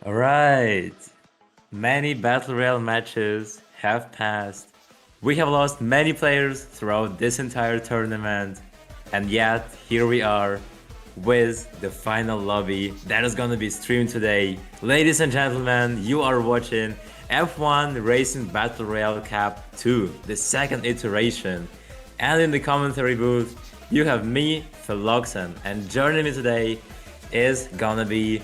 Alright, many Battle Royale matches have passed. We have lost many players throughout this entire tournament, and yet here we are with the final lobby that is gonna be streamed today. Ladies and gentlemen, you are watching F1 Racing Battle Royale Cap 2, the second iteration. And in the commentary booth, you have me, Philoxen, and joining me today is gonna be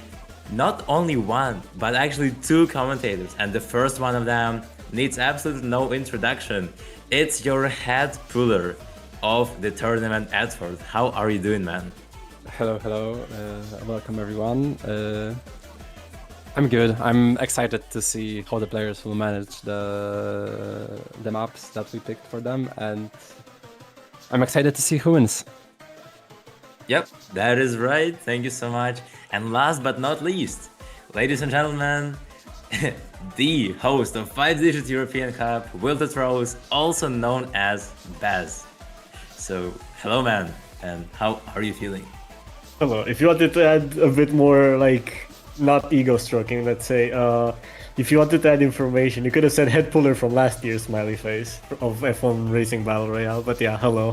not only one, but actually two commentators, and the first one of them needs absolutely no introduction. It's your head puller of the tournament, Edward. How are you doing, man? Hello, welcome everyone. I'm good. I'm excited to see how the players will manage the maps that we picked for them, and I'm excited to see who wins. Yep, that is right. Thank you so much. And last but not least, ladies and gentlemen, the host of 5-digit European Cup, Wilted Rose, also known as Baz. So, hello, man, and how are you feeling? Hello. If you wanted to add a bit more, like, not ego stroking, let's say, if you wanted to add information, you could have said head puller from last year's smiley face of F1 Racing Battle Royale. But yeah, hello.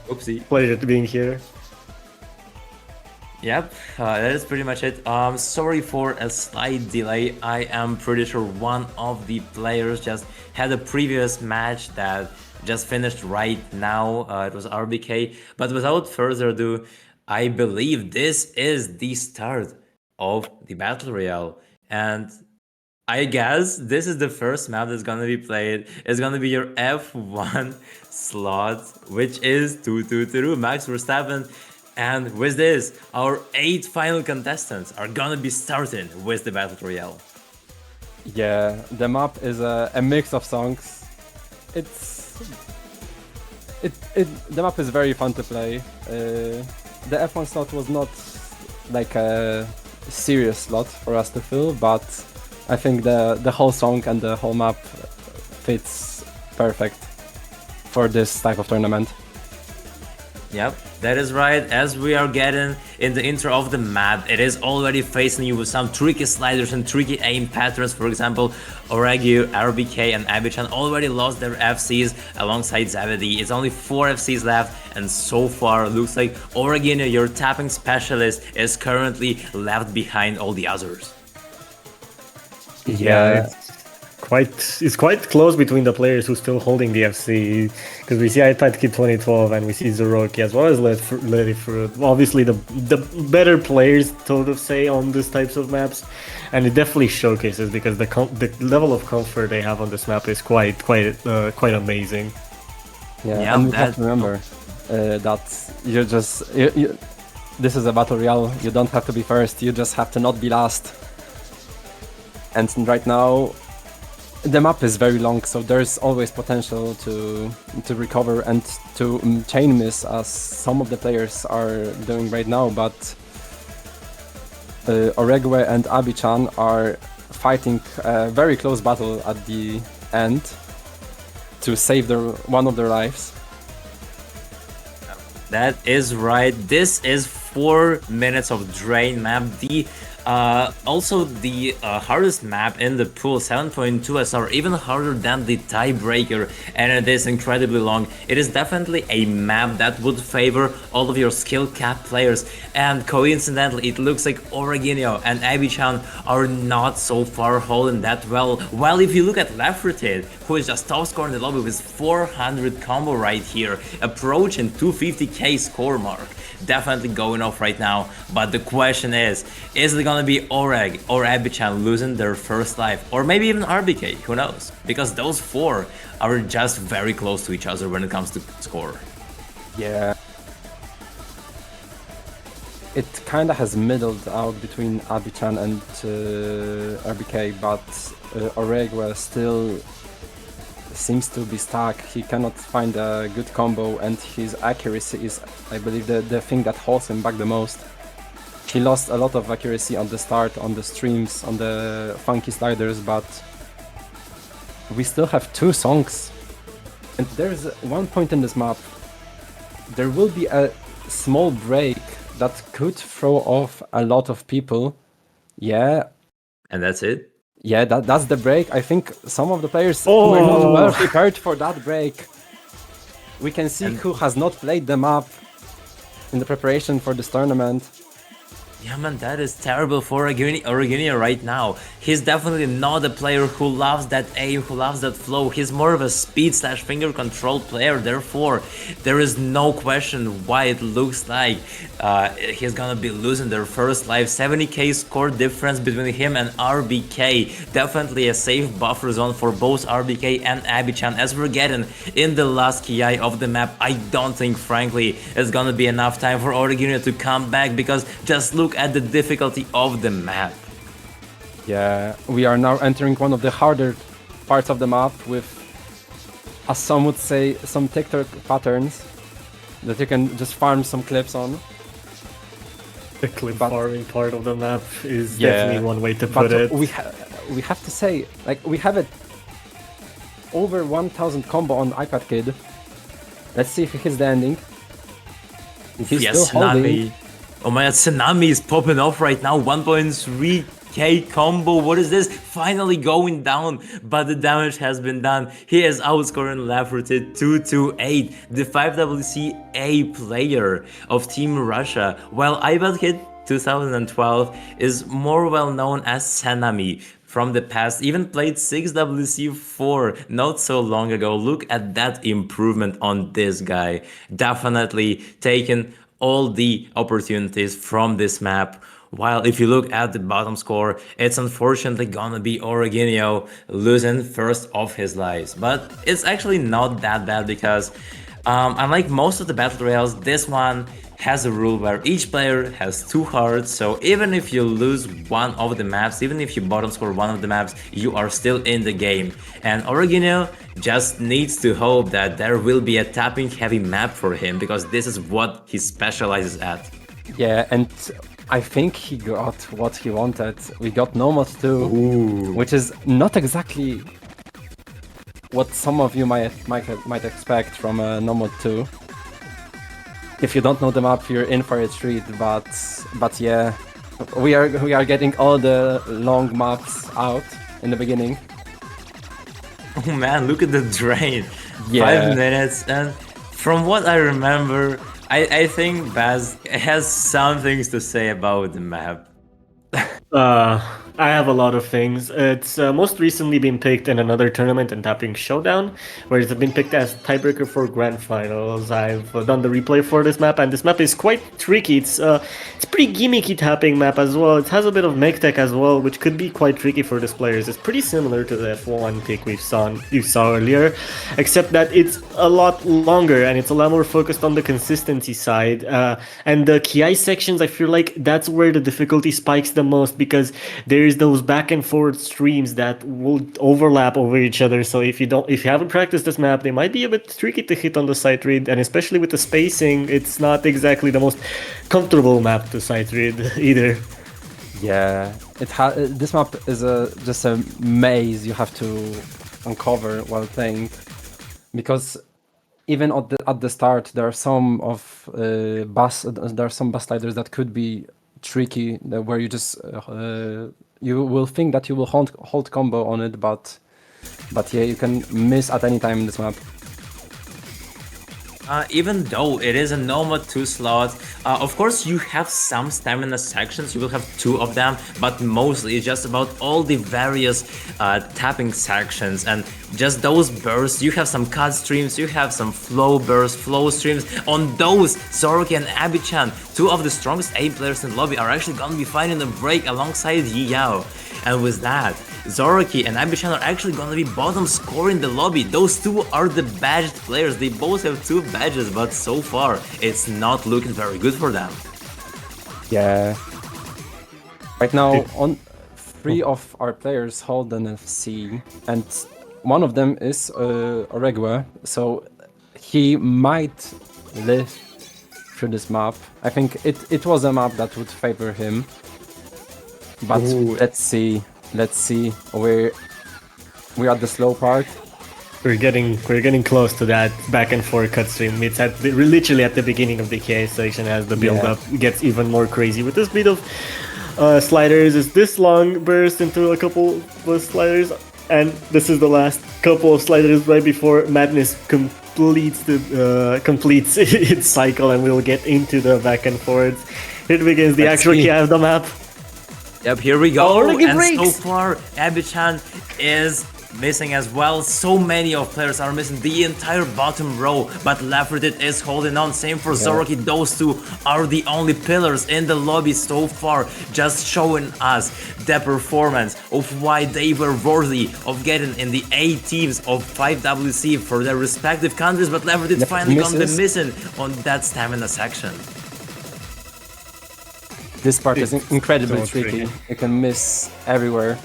Oopsie. Pleasure to being here. Yep, that is pretty much it. Sorry for a slight delay. I am pretty sure one of the players just had a previous match that just finished right now. It was RBK. But without further ado, I believe this is the start of the Battle Royale. And I guess this is the first map that's gonna be played. It's gonna be your F1 slot, which is 2-2-2 Max Verstappen. And with this, our 8 final contestants are gonna be starting with the Battle Royale. Yeah, the map is a mix of songs. The map is very fun to play. The F1 slot was not like a serious slot for us to fill, but I think the whole song and the whole map fits perfect for this type of tournament. Yep, that is right. As we are getting in the intro of the map, it is already facing you with some tricky sliders and tricky aim patterns. For example, Oregu, RBK and Abichan already lost their FCs alongside Zavadi. It's only 4 FCs left, and so far looks like Oregu, your tapping specialist, is currently left behind all the others. Yeah. It's quite close between the players who's still holding the FC, because we see iPad Kid 2012 and we see Zeroki as well as Lady Fruit. Obviously, the better players, sort of say, on these types of maps, and it definitely showcases because the level of comfort they have on this map is quite amazing. Yeah, and you have to remember that you're just this is a battle royale. You don't have to be first. You just have to not be last. And right now, the map is very long, so there's always potential to recover and to chain miss, as some of the players are doing right now. But Oregue and Abichan are fighting a very close battle at the end to save one of their lives. That is right. This is 4 minutes of drain map. Also the hardest map in the pool, 7.2 SR, even harder than the tiebreaker, and it is incredibly long. It is definitely a map that would favor all of your skill cap players, and coincidentally it looks like Oreginio and Abichan are not so far holding that well. While if you look at Lefrited, who is just top scorer in the lobby with 400 combo right here, approaching 250k score mark, definitely going off right now. But the question is it gonna be Oreg or Abichan losing their first life, or maybe even RBK, who knows? Because those 4 are just very close to each other when it comes to score. Yeah. It kinda has middled out between Abichan and RBK, but Oregue still seems to be stuck. He cannot find a good combo, and his accuracy is, I believe, the thing that holds him back the most. He lost a lot of accuracy on the start, on the streams, on the funky sliders, but we still have 2 songs. And there's one point in this map, there will be a small break that could throw off a lot of people. Yeah, And that's it. Yeah, that's the break. I think some of the players Oh. were not well prepared for that break. We can see And- who has not played the map in the preparation for this tournament. Yeah, man, that is terrible for Origini right now. He's definitely not a player who loves that aim, who loves that flow. He's more of a speed slash finger control player. Therefore, there is no question why it looks like he's gonna be losing their first life. 70k score difference between him and RBK. Definitely a safe buffer zone for both RBK and Abichan. As we're getting in the last KI of the map, I don't think, frankly, it's gonna be enough time for Origini to come back, because just look at the difficulty of the map. Yeah, we are now entering one of the harder parts of the map with, as some would say, some TikTok patterns that you can just farm some clips on. The clip But- farming part of the map is Yeah, definitely one way to But put it. we have to say, like, we have it over 1000 combo on iPad Kid. Let's see if he hits the ending. He's Yes, still holding. Tsunami. Oh my god, Tsunami is popping off right now. 1.3k combo. What is this? Finally going down, but the damage has been done. He is outscoring Lafferty 2-8, the 5WCA player of Team Russia, while iPad Kid 2012 is more well known as Tsunami from the past, even played 6WC4 not so long ago. Look at that improvement on this guy. Definitely taken all the opportunities from this map. While if you look at the bottom score, it's unfortunately gonna be Originio losing first of his lives. But it's actually not that bad, because unlike most of the battle royales, this one has a rule where each player has 2 hearts, so even if you lose one of the maps, even if you bottom score one of the maps, you are still in the game. And Origino just needs to hope that there will be a tapping heavy map for him, because this is what he specializes at. Yeah, and I think he got what he wanted. We got Nomad 2, which is not exactly what some of you might expect from a Nomad 2. If you don't know the map, you're in for a treat. But yeah, we are getting all the long maps out in the beginning. Oh man, look at the drain. Yeah. 5 minutes, and from what I remember, I think Baz has some things to say about the map. I have a lot of things. It's most recently been picked in another tournament in Tapping Showdown, where it's been picked as tiebreaker for Grand Finals. I've done the replay for this map, and this map is quite tricky. It's pretty gimmicky tapping map as well. It has a bit of mech tech as well, which could be quite tricky for these players. It's pretty similar to the F1 pick you saw earlier, except that it's a lot longer and it's a lot more focused on the consistency side. And the Ki sections, I feel like that's where the difficulty spikes the most, because there's those back and forth streams that will overlap over each other. So if you haven't practiced this map, they might be a bit tricky to hit on the sight read, and especially with the spacing, it's not exactly the most comfortable map to sight read either. Yeah, this map is just a maze you have to uncover while playing, because even at the start there are some bus sliders that could be tricky, where you just you will think that you will hold combo on it, but yeah, you can miss at any time in this map. Even though it is a Nomad 2 slot, of course you have some stamina sections, you will have 2 of them, but mostly it's just about all the various tapping sections, and just those bursts. You have some cut streams, you have some flow bursts, flow streams. On those, Zoroark and Abichan, 2 of the strongest A players in the lobby, are actually gonna be finding a break alongside Yi Yao. And with that, Zoroark and Abichan are actually gonna be bottom scoring the lobby. Those 2 are the badged players. They both have 2 badges, but so far it's not looking very good for them. Yeah. Right now, 3 of our players hold an FC, and one of them is Oregue, so he might live through this map. I think it was a map that would favor him. But let's see. We're at the slow part. We're getting close to that back and forth cut stream. It's literally at the beginning of the KS section as the build up gets even more crazy with this bit of sliders is this long burst into a couple of sliders, and this is the last couple of sliders right before Madness completes its cycle, and we'll get into the back and forth. Here begins the actual key of the map. Yep, here we go. Oh, and breaks. so far, Abichan is missing as well. So many of players are missing the entire bottom row, but Lafferty is holding on. Same for Zoroark. Those two are the only pillars in the lobby so far, just showing us the performance of why they were worthy of getting in the A teams of 5WC for their respective countries, but Lafferty finally gonna be missing on that stamina section. This part is incredibly so tricky. You can miss everywhere.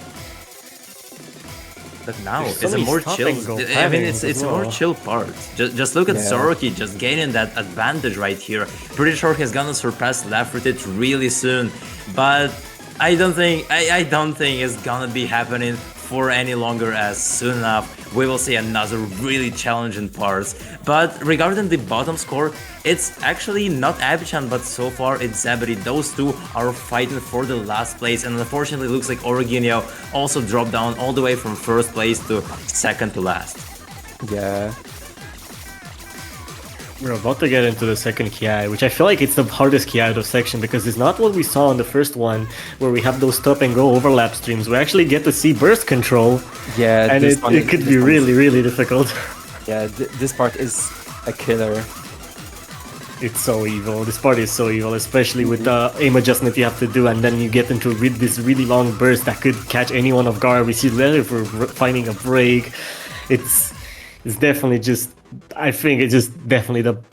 But now There's so it's a many more stop chill. and go I mean, timings it's as a more well. chill part. Just look at Zoroark just gaining that advantage right here. Pretty sure he's gonna surpass Lafferty really soon, but I don't think it's gonna be happening for any longer as soon enough. We will see another really challenging parts. But regarding the bottom score, it's actually not Abichan, but so far it's Zebedee. Those two are fighting for the last place, and unfortunately it looks like Originio also dropped down all the way from first place to second to last. Yeah. We're about to get into the second Ki, which I feel like it's the hardest Ki out of section because it's not what we saw in the first one, where we have those stop and go overlap streams. We actually get to see burst control, Yeah, and it could be really, really difficult. Yeah, this part is a killer. It's so evil. This part is so evil, especially with the aim adjustment you have to do, and then you get into this really long burst that could catch anyone off guard. We see Leather for finding a break. It's definitely just. I think it's just definitely the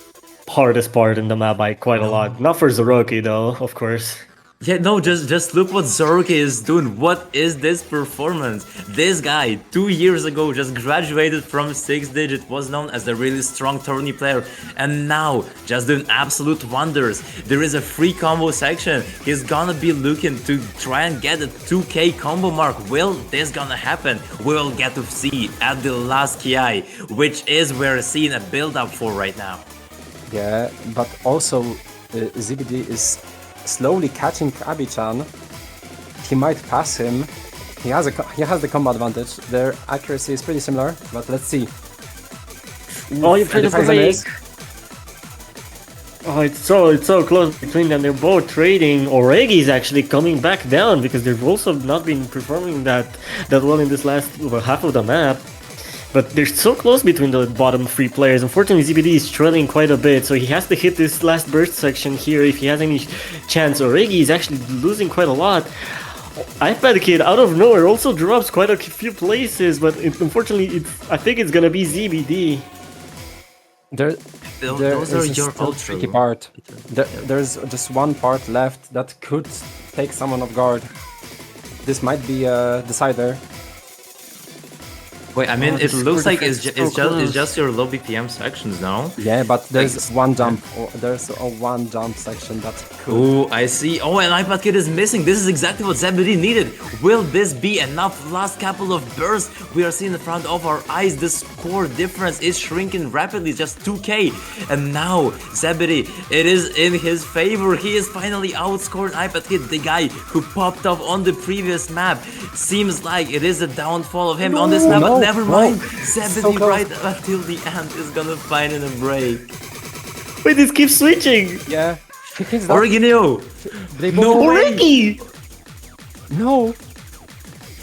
hardest part in the map by quite a lot. Not for Zoroark though, of course. Yeah, no, just look what Zoroark is doing. What is this performance? This guy, 2 years ago, just graduated from 6 digit, was known as a really strong tourney player, and now just doing absolute wonders. There is a free combo section. He's gonna be looking to try and get a 2k combo mark. Will this gonna happen? We'll get to see at the last Ki, which is we're seeing a build up for right now. Yeah, but also ZBD is slowly catching Abichan. He might pass him. He has the combo advantage. Their accuracy is pretty similar, but let's see. Oh, you played the break. Oh, it's so close between them. They're both trading. Oregi is actually coming back down because they've also not been performing that well in this last half of the map. But they're so close between the bottom 3 players. Unfortunately, ZBD is trailing quite a bit, so he has to hit this last burst section here if he has any chance. Oregi is actually losing quite a lot. iPad Kid out of nowhere also drops quite a few places, but unfortunately, I think it's gonna be ZBD. Those are your still tricky part. There's just one part left that could take someone off guard. This might be a decider. Wait, I mean, it looks like it's just your low BPM sections now. Yeah, but there's one jump. There's a one jump section that could. Oh, I see. Oh, and iPad Kid is missing. This is exactly what Zebedee needed. Will this be enough? Last couple of bursts we are seeing in front of our eyes. The score difference is shrinking rapidly, just 2k. And now Zebedee, it is in his favor. He is finally outscoring iPad Kid, the guy who popped off on the previous map. Seems like it is a downfall of him on this map, but never mind. Zebedee right until the end is gonna find in a break. Wait, this keeps switching. Yeah. Originio! No, Oregi! No.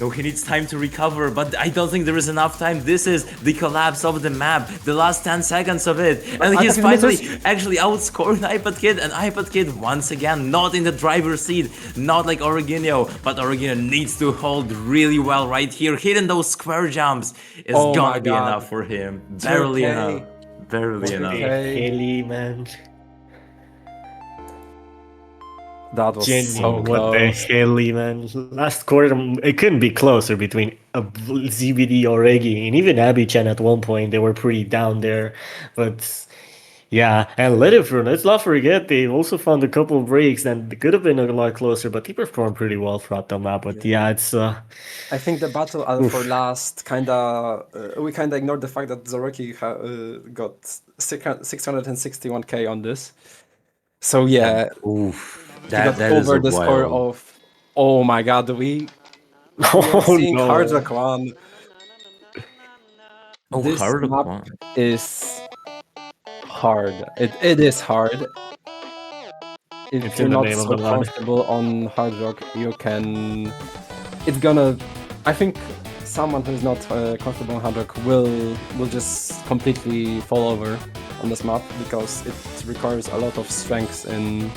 No, he needs time to recover, but I don't think there is enough time. This is the collapse of the map, the last 10 seconds of it. And he's finally actually outscoring iPad Kid, and iPad Kid once again not in the driver's seat, not like Originio, but Originio needs to hold really well right here. Hitting those square jumps is gonna be enough for him. Barely enough. Barely enough. Haley, man. That was so What close. the hell, man. Last quarter, it couldn't be closer between ZBD, Oregi, and even Abichan at one point. They were pretty down there. But yeah, and let's not forget, they also found a couple of breaks that could have been a lot closer, but they performed pretty well throughout the map. But yeah, it's... I think the battle for last we kinda ignored the fact that Zoroark got 661k on this. So yeah, Oof. he got over the score of Oh my god, we are Oh seeing no. Hard Rock 1. Oh, This hard map one. is hard. It is hard. If It's you're in the not name of so the mod. comfortable on Hard Rock, you can. It's gonna. I think someone who's not comfortable on Hard Rock will just completely fall over on this map because it requires a lot of strength in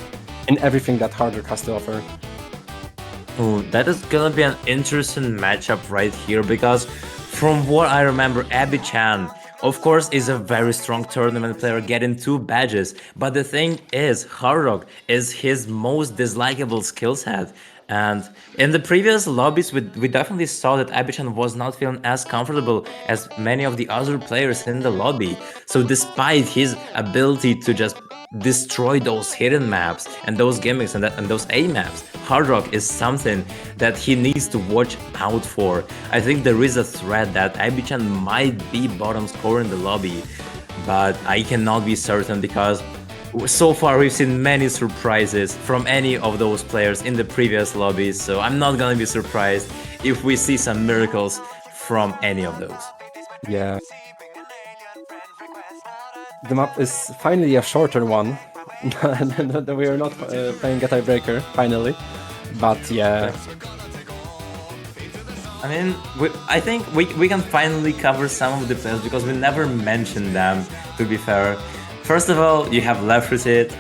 everything that Hard Rock has to offer. Oh, that is gonna be an interesting matchup right here because from what I remember, Abby Chan, of course, is a very strong tournament player getting 2 badges. But the thing is, Harrock is his most dislikable skill set. And in the previous lobbies, we definitely saw that Abichan was not feeling as comfortable as many of the other players in the lobby. So despite his ability to just destroy those hidden maps and those gimmicks and those A maps, Hard Rock is something that he needs to watch out for. I think there is a threat that Abichan might be bottom scorer in the lobby, but I cannot be certain because so far we've seen many surprises from any of those players in the previous lobbies, so I'm not gonna be surprised if we see some miracles from any of those. Yeah. The map is finally a shorter one. We are not playing a tiebreaker, finally. But yeah. I mean, I think we can finally cover some of the players because we never mentioned them, to be fair. First of all, you have Lefrutit,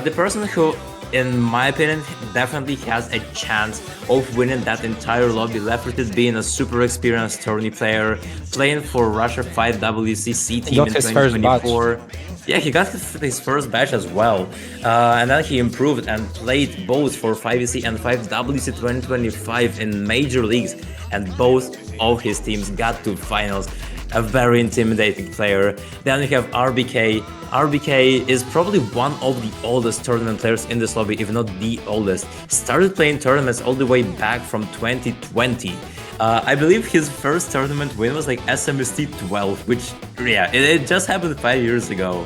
the person who, in my opinion, definitely has a chance of winning that entire lobby. Lefrutit being a super experienced tourney player, playing for Russia 5WCC team in Got his first batch. 2024. Yeah, he got his first batch as well, and then he improved and played both for 5EC and 5WC 2025 in major leagues, and both of his teams got to finals. A very intimidating player. Then you have RBK. RBK is probably one of the oldest tournament players in this lobby, if not the oldest. Started playing tournaments all the way back from 2020. I believe his first tournament win was like SMST 12, which, yeah, it just happened 5 years ago.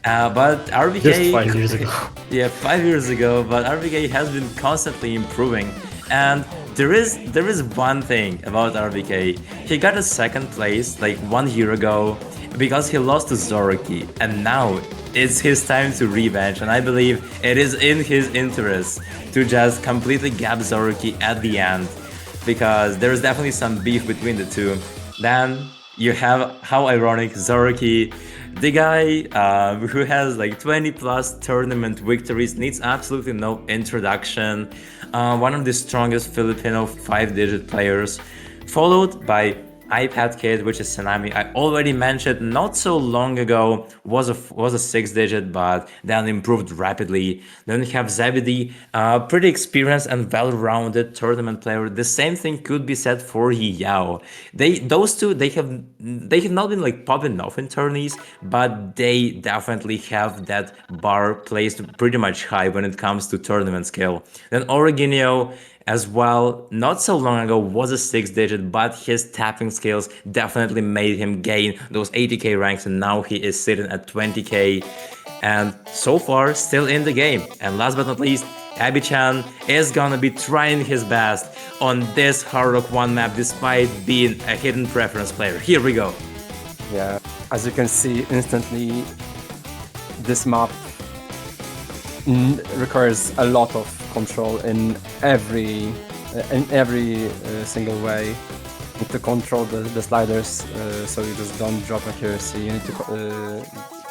But RBK... Just 5 years ago. Yeah, 5 years ago, but RBK has been constantly improving. And there is one thing about RBK. He got a second place like 1 year ago because he lost to Zoroark, and now it's his time to revenge, and I believe it is in his interest to just completely gap Zoroark at the end, because there's definitely some beef between the two. Then you have, how ironic, Zoroark, the guy who has like 20 plus tournament victories, needs absolutely no introduction. One of the strongest Filipino 5-digit players, followed by iPad Kid, which is Tsunami. I already mentioned not so long ago, was a 6-digit, but then improved rapidly. Then we have Zebedee, pretty experienced and well-rounded tournament player. The same thing could be said for Yao. Those two have not been like popping off in tourneys, but they definitely have that bar placed pretty much high when it comes to tournament skill. Then Originio as well, not so long ago, was a 6-digit, but his tapping skills definitely made him gain those 80k ranks, and now he is sitting at 20k, and so far still in the game. And last but not least, Abichan is gonna be trying his best on this Hard Rock 1 map despite being a hidden preference player. Here we go. Yeah, as you can see instantly, this map requires a lot of control in every single way. You need to control the sliders so you just don't drop accuracy. You need to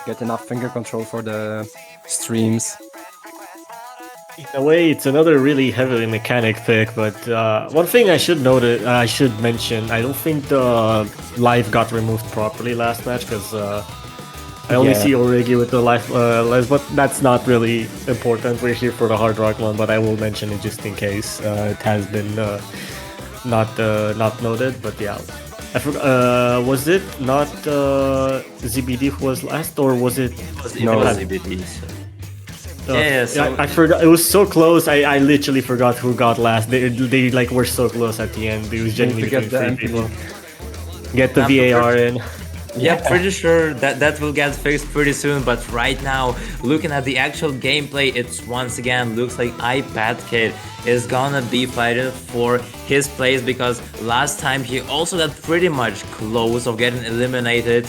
get enough finger control for the streams. In a way, it's another really heavily mechanic pick, but one thing I should mention, I don't think the life got removed properly last match, because I only see Origi with the life, but that's not really important. We're here for the Hard Rock one, but I will mention it just in case it has been not noted. But yeah, I forgot. Was it not ZBD who was last, or was it? No, ZBD. I forgot. It was so close. I literally forgot who got last. They like were so close at the end. It was genuinely between 3 people. Get the VAR in. Yeah, pretty sure that will get fixed pretty soon. But right now, looking at the actual gameplay, it's once again looks like iPad Kid is gonna be fighting for his place because last time he also got pretty much close of getting eliminated.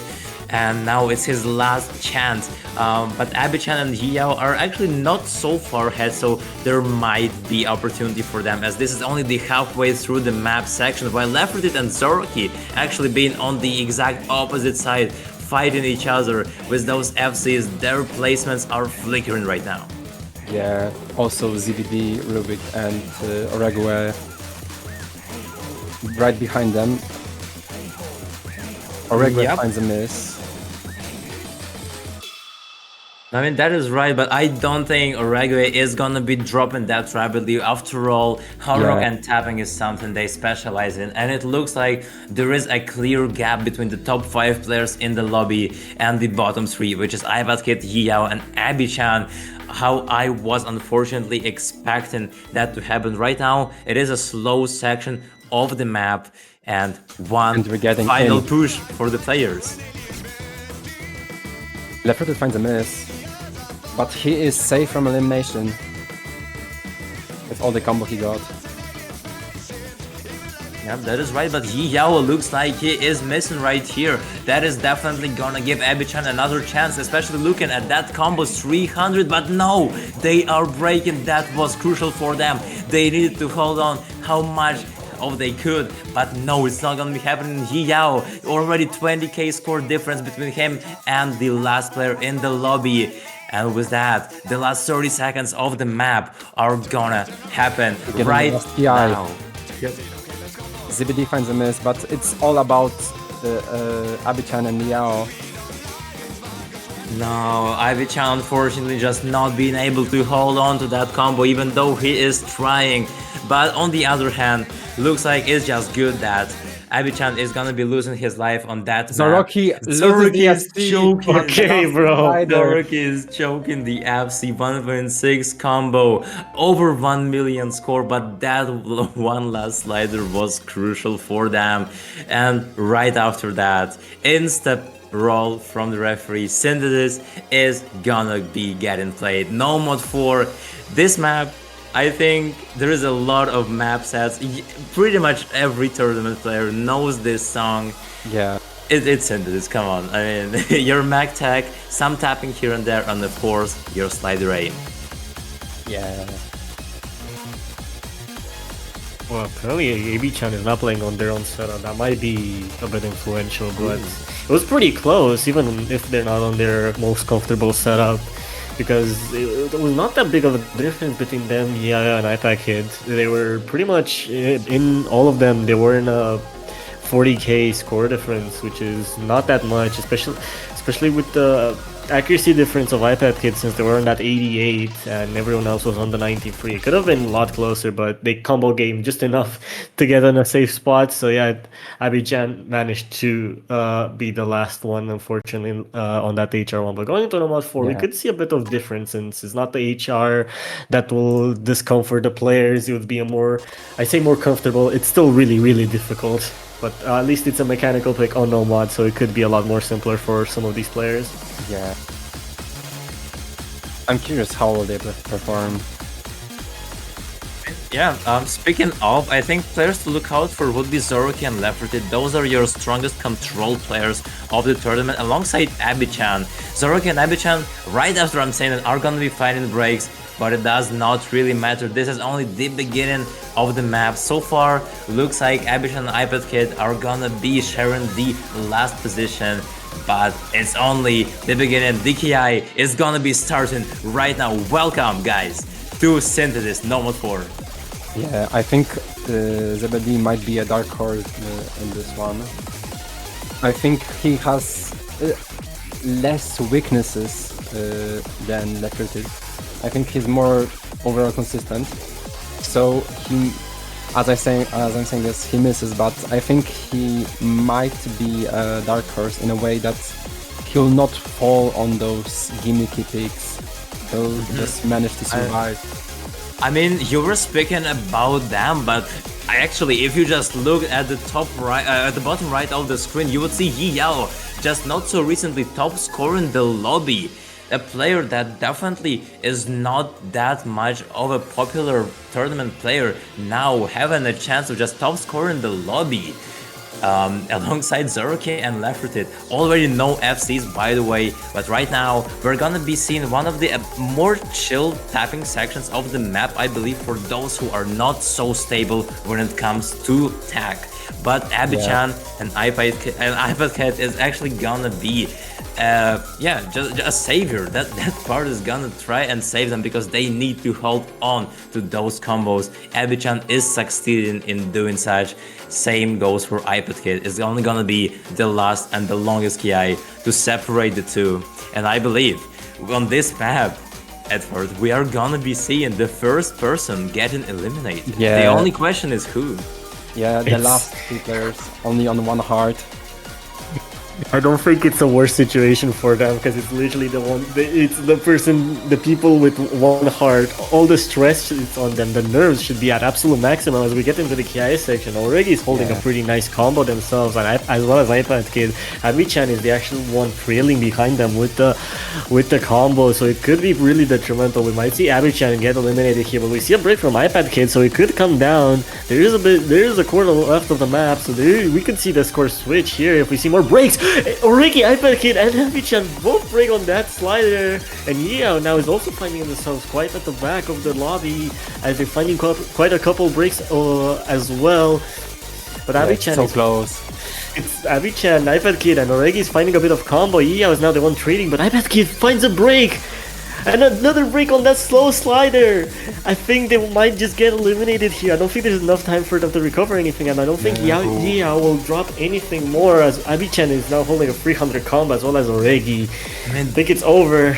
And now it's his last chance. But Abichan and Yao are actually not so far ahead, so there might be opportunity for them, as this is only the halfway through the map section, while Leffertit and Zoroark actually being on the exact opposite side, fighting each other with those FCs. Their placements are flickering right now. Yeah, also ZBD, Rubik, and Oregue right behind them. Oregue finds a miss. I mean, that is right, but I don't think Oregue is gonna be dropping that rapidly. After all, hard rock and tapping is something they specialize in, and it looks like there is a clear gap between the top 5 players in the lobby and the bottom 3, which is iPadKid, Yao, and Abichan. How I was unfortunately expecting that to happen. Right now, it is a slow section of the map, and we're getting final push for the players. Leffertit finds a miss. But he is safe from elimination with all the combo he got. Yeah, that is right, but Yao looks like he is missing right here. That is definitely gonna give Abichan another chance, especially looking at that combo 300, but no, they are breaking. That was crucial for them. They needed to hold on how much they could, but no, it's not gonna be happening. Yao, already 20k score difference between him and the last player in the lobby. And with that, the last 30 seconds of the map are gonna happen right now. ZBD finds a miss, but it's all about Abichan and Yao. No, Abichan unfortunately just not being able to hold on to that combo, even though he is trying. But on the other hand, looks like it's just good that Abichan is gonna be losing his life on that Zoroark is choking. Okay, bro. Zoroark is choking the FC 1.6 combo. Over 1 million score, but that one last slider was crucial for them. And right after that, insta roll from the referee. Synthesis is gonna be getting played. No mod 4. This map, I think there is a lot of map sets. Pretty much every tournament player knows this song. Yeah. It's Synthesis, come on. I mean, your mag tag, some tapping here and there, and of course, your slider aim. Yeah. Well, apparently Abichan is not playing on their own setup. That might be a bit influential, but it was pretty close, even if they're not on their most comfortable setup. Because it was not that big of a difference between them, Yaya and iPadKid. They were pretty much, in all of them, they were in a 40k score difference, which is not that much, especially with the accuracy difference of iPadKid, since they were on that 88 and everyone else was on the 93. It could have been a lot closer, but they combo game just enough to get in a safe spot. So yeah, Abichan managed to be the last one, unfortunately, on that HR1. But going into the mod 4, we could see a bit of difference, since it's not the HR that will discomfort the players. It would be a more, I say more comfortable. It's still really, really difficult. But at least it's a mechanical pick on no mod, so it could be a lot more simpler for some of these players. Yeah. I'm curious how will they perform. Yeah, speaking of, I think players to look out for would be Zoroark and Leffertit. Those are your strongest control players of the tournament, alongside Abichan. Zoroark and Abichan, right after I'm saying it, are gonna be fighting breaks, but it does not really matter. This is only the beginning of the map. So far, looks like Abichan and iPadKid are gonna be sharing the last position, but it's only the beginning. DKI is gonna be starting right now. Welcome, guys, to Synthesis No Mod 4. Yeah, I think Zebedi might be a dark horse in this one. I think he has less weaknesses than Leffertit. I think he's more overall consistent. So he, as I'm saying this, he misses, but I think he might be a dark horse in a way that he'll not fall on those gimmicky picks. He'll just manage to survive. I mean, you were speaking about them, but actually, if you just look at the top right, at the bottom right of the screen, you would see Yi Yao just not so recently top scorer in the lobby. A player that definitely is not that much of a popular tournament player, now having a chance to just top scorer in the lobby. Alongside Zoroke and Leffertit. Already no FCs, by the way, but right now we're gonna be seeing one of the more chill tapping sections of the map, I believe, for those who are not so stable when it comes to tag. But Abichan and iPad Cat is actually gonna be just a savior. That part is gonna try and save them because they need to hold on to those combos. Abichan is succeeding in doing such. Same goes for iPad Kid. It's only gonna be the last and the longest KI to separate the two. And I believe on this map, Edward, we are gonna be seeing the first person getting eliminated. Yeah. The only question is who. Yeah, the last two players only on one heart. I don't think it's a worse situation for them because it's literally it's the person, the people with one heart. All the stress is on them. The nerves should be at absolute maximum as we get into the KI section. Already is holding a pretty nice combo themselves, and as well as iPad Kid. Abichan is the actual one trailing behind them with the combo, so it could be really detrimental. We might see Abichan get eliminated here, but we see a break from iPad Kid, so it could come down. There is a quarter left of the map, so we could see the score switch here if we see more breaks. Origi, iPad Kid, and Abichan both break on that slider, and Yao now is also finding themselves quite at the back of the lobby as they're finding quite a couple breaks as well. But Abichan so close. It's Abichan, iPad Kid, and Origi is finding a bit of combo. Yao is now the one trading, but iPad Kid finds a break. And another break on that slow slider. I think they might just get eliminated here. I don't think there's enough time for them to recover anything, and I don't think Yao will drop anything more as Abichan is now holding a 300 combo as well as Oregi. I think it's over.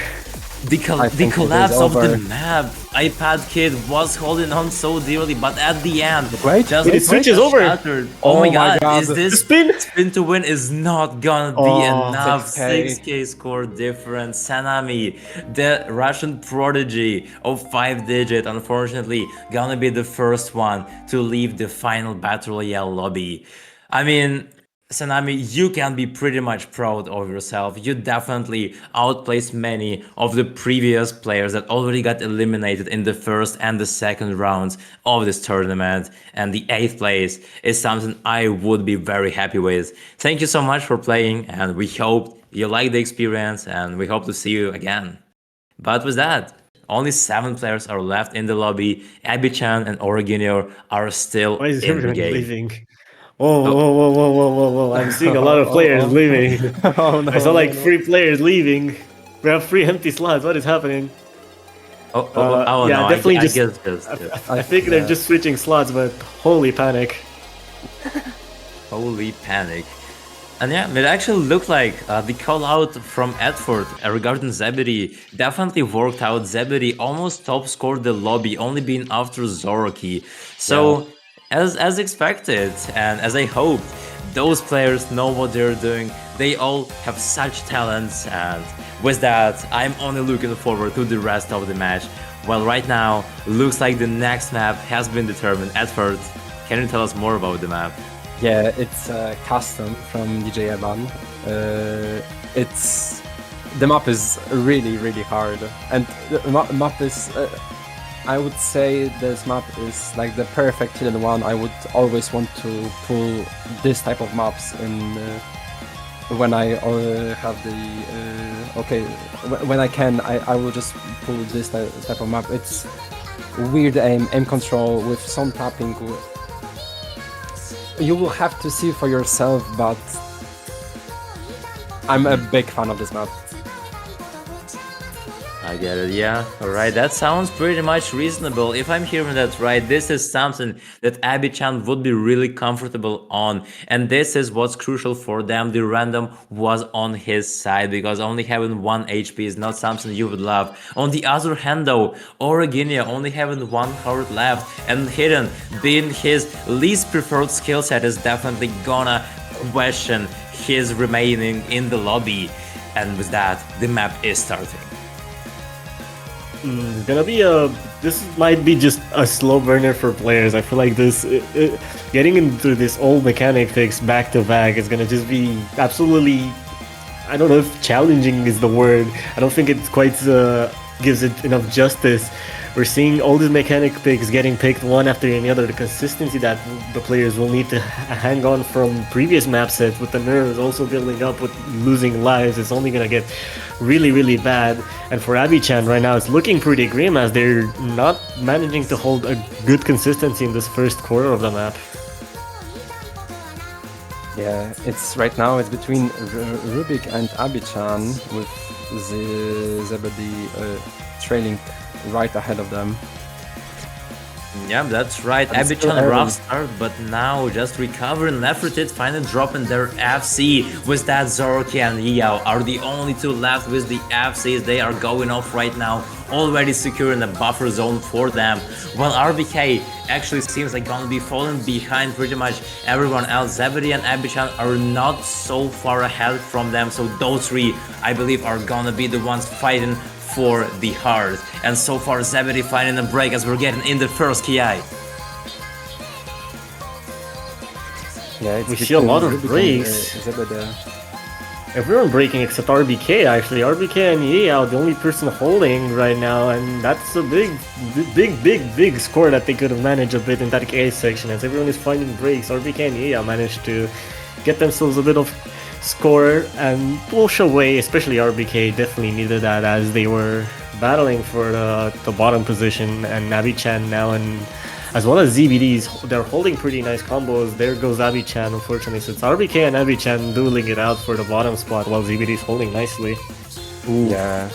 The collapse of the map. iPad Kid was holding on so dearly, but at the end, it switches over. Shattered. Oh my god, is this spin to win is not gonna be enough. 6k score difference. Sanami, the Russian prodigy of 5-digit, unfortunately, gonna be the first one to leave the final Battle Royale lobby. I mean, Sanami, you can be pretty much proud of yourself. You definitely outplaced many of the previous players that already got eliminated in the first and the second rounds of this tournament. And the 8th place is something I would be very happy with. Thank you so much for playing, and we hope you like the experience, and we hope to see you again. But with that, only 7 players are left in the lobby. Abichan and Originio are still in the game. Leaving? Whoa. I'm seeing a lot of players leaving. I saw like 3 players leaving. We have 3 empty slots. What is happening? Definitely I think they're just switching slots, but holy panic. Holy panic. And yeah, it actually looked like the call out from Edford regarding Zebedee definitely worked out. Zebedee almost top scored the lobby, only being after Zoroki. So as expected, and as I hoped, those players know what they're doing. They all have such talents, and with that, I'm only looking forward to the rest of the match. Well, right now, looks like the next map has been determined. Edford, can you tell us more about the map? Yeah, it's custom from DJ Evan. The map is really hard, and the map is. I would say this map is like the perfect hidden one. I would always want to pull this type of maps in when I have the when I can. I will just pull this type of map. It's weird aim control with some tapping. You will have to see for yourself, but I'm a big fan of this map. I get it, yeah. Alright, that sounds pretty much reasonable. If I'm hearing that right, this is something that Abichan would be really comfortable on. And this is what's crucial for them. The random was on his side, because only having 1 HP is not something you would love. On the other hand though, Originia only having 1 heart left and Hidden being his least preferred skill set is definitely gonna question his remaining in the lobby. And with that, the map is starting. This might be just a slow burner for players. I feel like getting into this old mechanic fix back to back is gonna just be absolutely I don't know if challenging is the word. I don't think it quite gives it enough justice. We're seeing all these mechanic picks getting picked one after another. The consistency that the players will need to hang on from previous map sets with the nerves also building up with losing lives is only gonna get really, really bad. And for Abichan right now, it's looking pretty grim as they're not managing to hold a good consistency in this first quarter of the map. Yeah, it's right now it's between Rubik and Abichan with Zebedee trailing right ahead of them. Yeah, that's right. And it's still Abichan early. rough start, but now just recovering. Leftertit finally dropping their FC with that Zorki and Yao are the only two left with the FCs. They are going off right now, already securing the buffer zone for them. While RBK actually seems like gonna be falling behind pretty much everyone else. Zebedee and Abichan are not so far ahead from them, so those three, I believe, are gonna be the ones fighting for the heart. And so far Zebedee finding a break as we're getting in the first KI. Yeah, it's We see a lot of between Rubik and, breaks. Zebedee. Everyone breaking except RBK actually. RBK and Yao the only person holding right now, and that's a big score that they could have managed a bit in that KA section as everyone is finding breaks. RBK and Yao managed to get themselves a bit of score and push away, especially RBK definitely needed that as they were battling for the bottom position, and Abichan now and as well as ZBDs, they're holding pretty nice combos. There goes Abichan, unfortunately. So it's RBK and Abichan dueling it out for the bottom spot while ZBD's holding nicely. Yeah.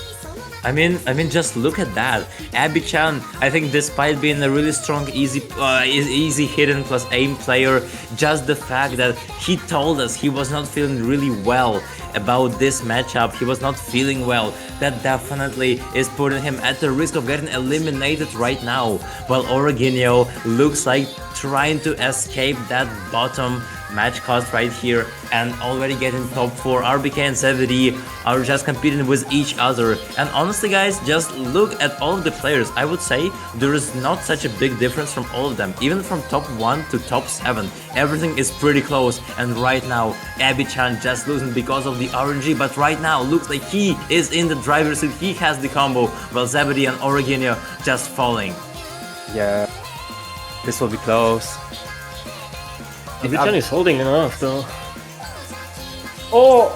I mean, just look at that. Abichan, I think, despite being a really strong, easy hidden plus aim player, just the fact that he told us he was not feeling really well about this matchup, he was not feeling well, that definitely is putting him at the risk of getting eliminated right now. While Oroginio looks like trying to escape that bottom match cost right here and already getting top 4. RBK and Zebedee are just competing with each other, and honestly guys, just look at all of the players. I would say there is not such a big difference from all of them, even from top 1 to top 7. Everything is pretty close, and right now Abichan just losing because of the RNG, but right now looks like he is in the driver's seat, he has the combo, while Zebedee and Oroginio just falling. Yeah. This will be close. Abichan is holding enough though. Oh!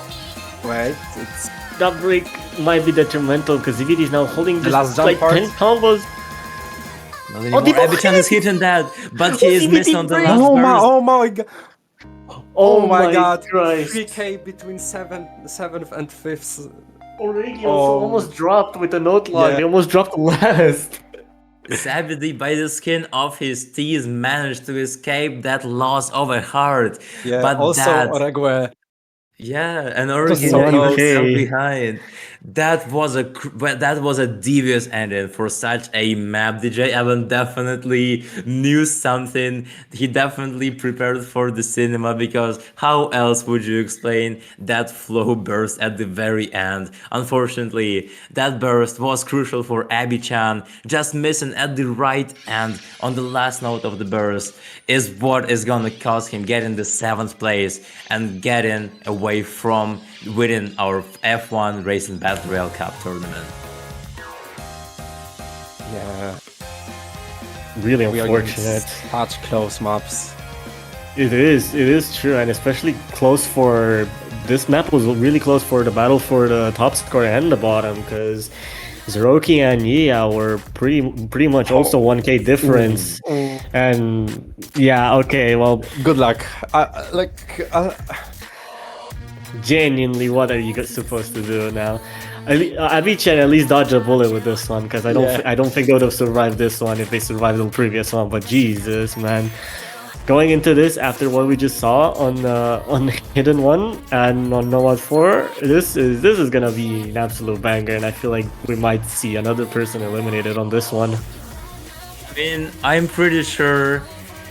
Wait, it's That break might be detrimental because ZBD is now holding The just last jump like part? 10 combos. Not anymore. they both Abichan is hitting that, but he is ZBD missed on the break? last burst. oh my god! Oh my god! Christ. 3K between 7th and 5th. Origi Oh. also almost dropped with a note log. Yeah. They almost dropped last. Zebedee, by the skin of his teeth, managed to escape that loss of a heart. Yeah, but also that, Oregue. yeah, and was Origin so even close. fell behind. That was a devious ending for such a map. DJ Evan definitely knew something. He definitely prepared for the cinema, because how else would you explain that flow burst at the very end? Unfortunately, that burst was crucial for Abichan. Just missing at the right end on the last note of the burst is what is gonna cost him getting the 7th place and getting away from within our F1 Racing Battle Royale Cup tournament. Yeah, Really we are getting unfortunate. such close maps. It is true, and especially close for this map was really close for the battle for the top score and the bottom, because Zeroki and Yia were pretty much also 1k difference. And yeah, okay, well, Good luck. genuinely, what are you supposed to do now? Avicii at least dodge a bullet with this one, because Yeah. I don't think they would have survived this one if they survived the previous one. But Jesus, man, going into this after what we just saw on Hidden One and on Nomad 4, this is gonna be an absolute banger, and I feel like we might see another person eliminated on this one. I mean, I'm pretty sure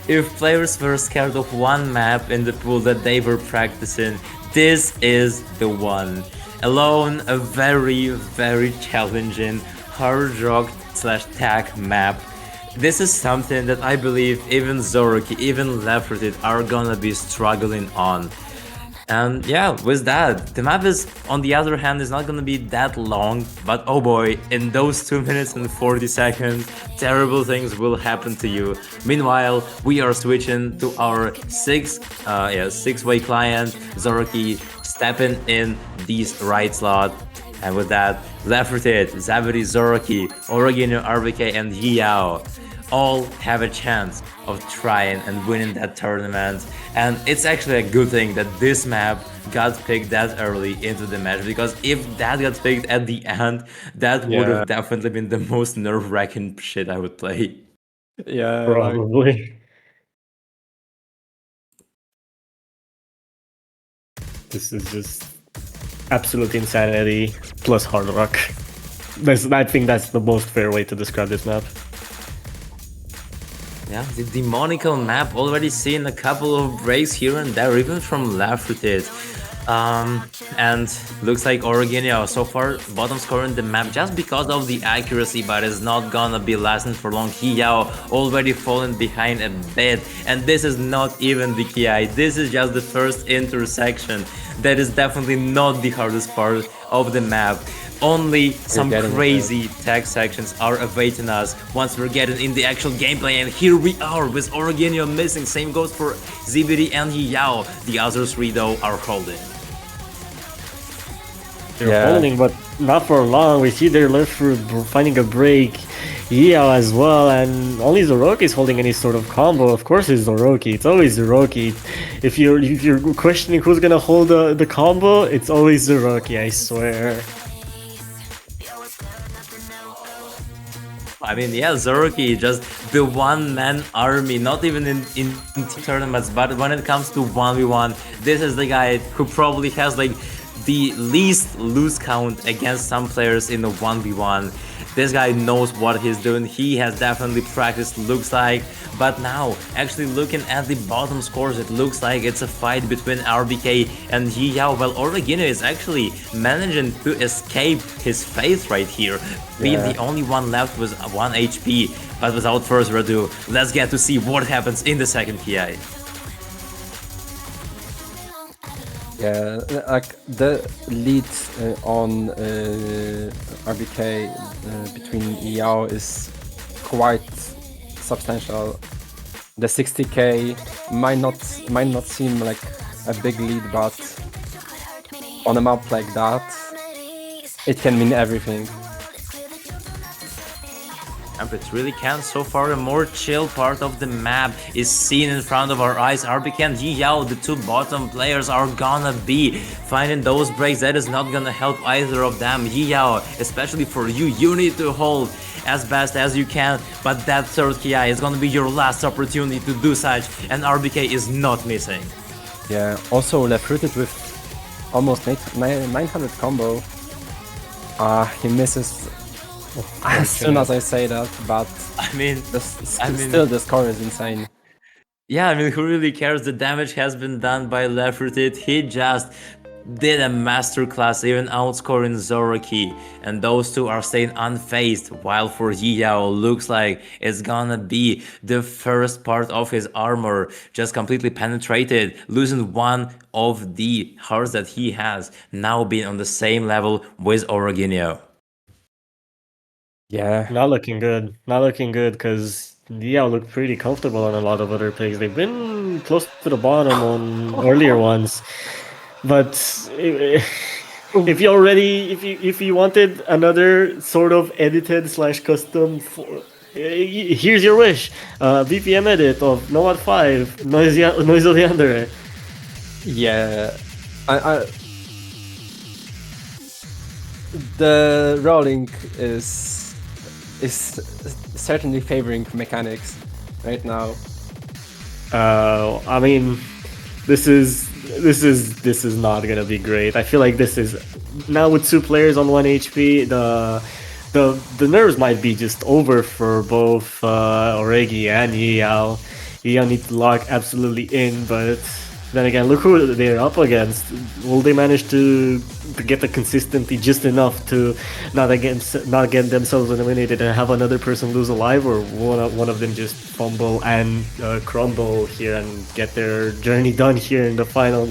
if players were scared of one map in the pool that they were practicing, this is the one. Alone, a very, very challenging hard rock / tag map. This is something that I believe even Zoroki, even Leftertit are gonna be struggling on. And yeah, with that, the map is, on the other hand, is not gonna be that long, but oh boy, in those 2 minutes and 40 seconds, terrible things will happen to you. Meanwhile, we are switching to our six-way client, Zoroark stepping in this right slot. And with that, Leffertit, Zabity, Zoroark, Origino, RBK, and Yao all have a chance of trying and winning that tournament. And it's actually a good thing that this map got picked that early into the match, because if that got picked at the end, that would Yeah. have definitely been the most nerve-wracking shit I would play. Yeah, like Probably. This is just absolute insanity plus hard rock. I think that's the most fair way to describe this map. Yeah, the demonical map, already seen a couple of breaks here and there, even from Laffertit. And looks like Origino so far bottom scorer in the map just because of the accuracy, but it's not gonna be lasting for long. Hiyao already fallen behind a bit, and this is not even the KI, this is just the first intersection. That is definitely not the hardest part of the map. Only some crazy tag sections are awaiting us once we're getting in the actual gameplay, and here we are with Origino missing. Same goes for Zibiri and Yao. The other three though are holding. They're holding, but not for long. We see they're left for finding a break. Yao as well, and only Zoroark is holding any sort of combo. Of course, it's Zoroark. It's always Zoroark. If you're questioning who's gonna hold the combo, it's always Zoroark. I swear. I mean, yeah, Zoroark, just the one-man army, not even in tournaments, but when it comes to 1v1, this is the guy who probably has like the least lose count against some players in a 1v1. This guy knows what he's doing, he has definitely practiced, looks like. But now, actually looking at the bottom scores, it looks like it's a fight between RBK and Yao. Well, Origino is actually managing to escape his fate right here, being the only one left with 1 HP. But without further ado, let's get to see what happens in the second PI. Yeah, like the lead on RBK between Yao is quite substantial. The 60k might not seem like a big lead, but on a map like that, it can mean everything. It really can. So far, a more chill part of the map is seen in front of our eyes. RBK and Yao, the two bottom players, are gonna be finding those breaks. That is not gonna help either of them. Yao, especially for you, you need to hold as best as you can, but that third KI is gonna be your last opportunity to do such, and RBK is not missing. Yeah, also left-footed with almost 900 combo. He misses as soon as I say that, but I mean, still the score is insane. Yeah, I mean, who really cares? The damage has been done by Leffertit. He just did a masterclass, even outscoring Zoroark, and those two are staying unfazed, while for Yao looks like it's gonna be the first part of his armor just completely penetrated, losing one of the hearts that he has, now being on the same level with Origino. Yeah. Not looking good. Not looking good because Yao looked pretty comfortable on a lot of other picks. They've been close to the bottom on earlier ones. But if you wanted another sort of edited / custom here's your wish. BPM edit of Nomad 5, Noise Oleander. Yeah. The rolling is certainly favoring mechanics right now. I mean, this is not gonna be great. I feel like this is now with two players on 1 HP. The nerves might be just over for both Oregi and Yao. Yao needs to lock absolutely in, but Then again, look who they're up against. Will they manage to get the consistency just enough to not get themselves eliminated and have another person lose alive, or one of them just fumble and crumble here and get their journey done here in the finals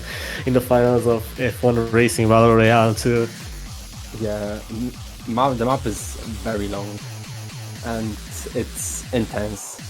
of F1 Racing Battle Royale too. Yeah, the map is very long and it's intense.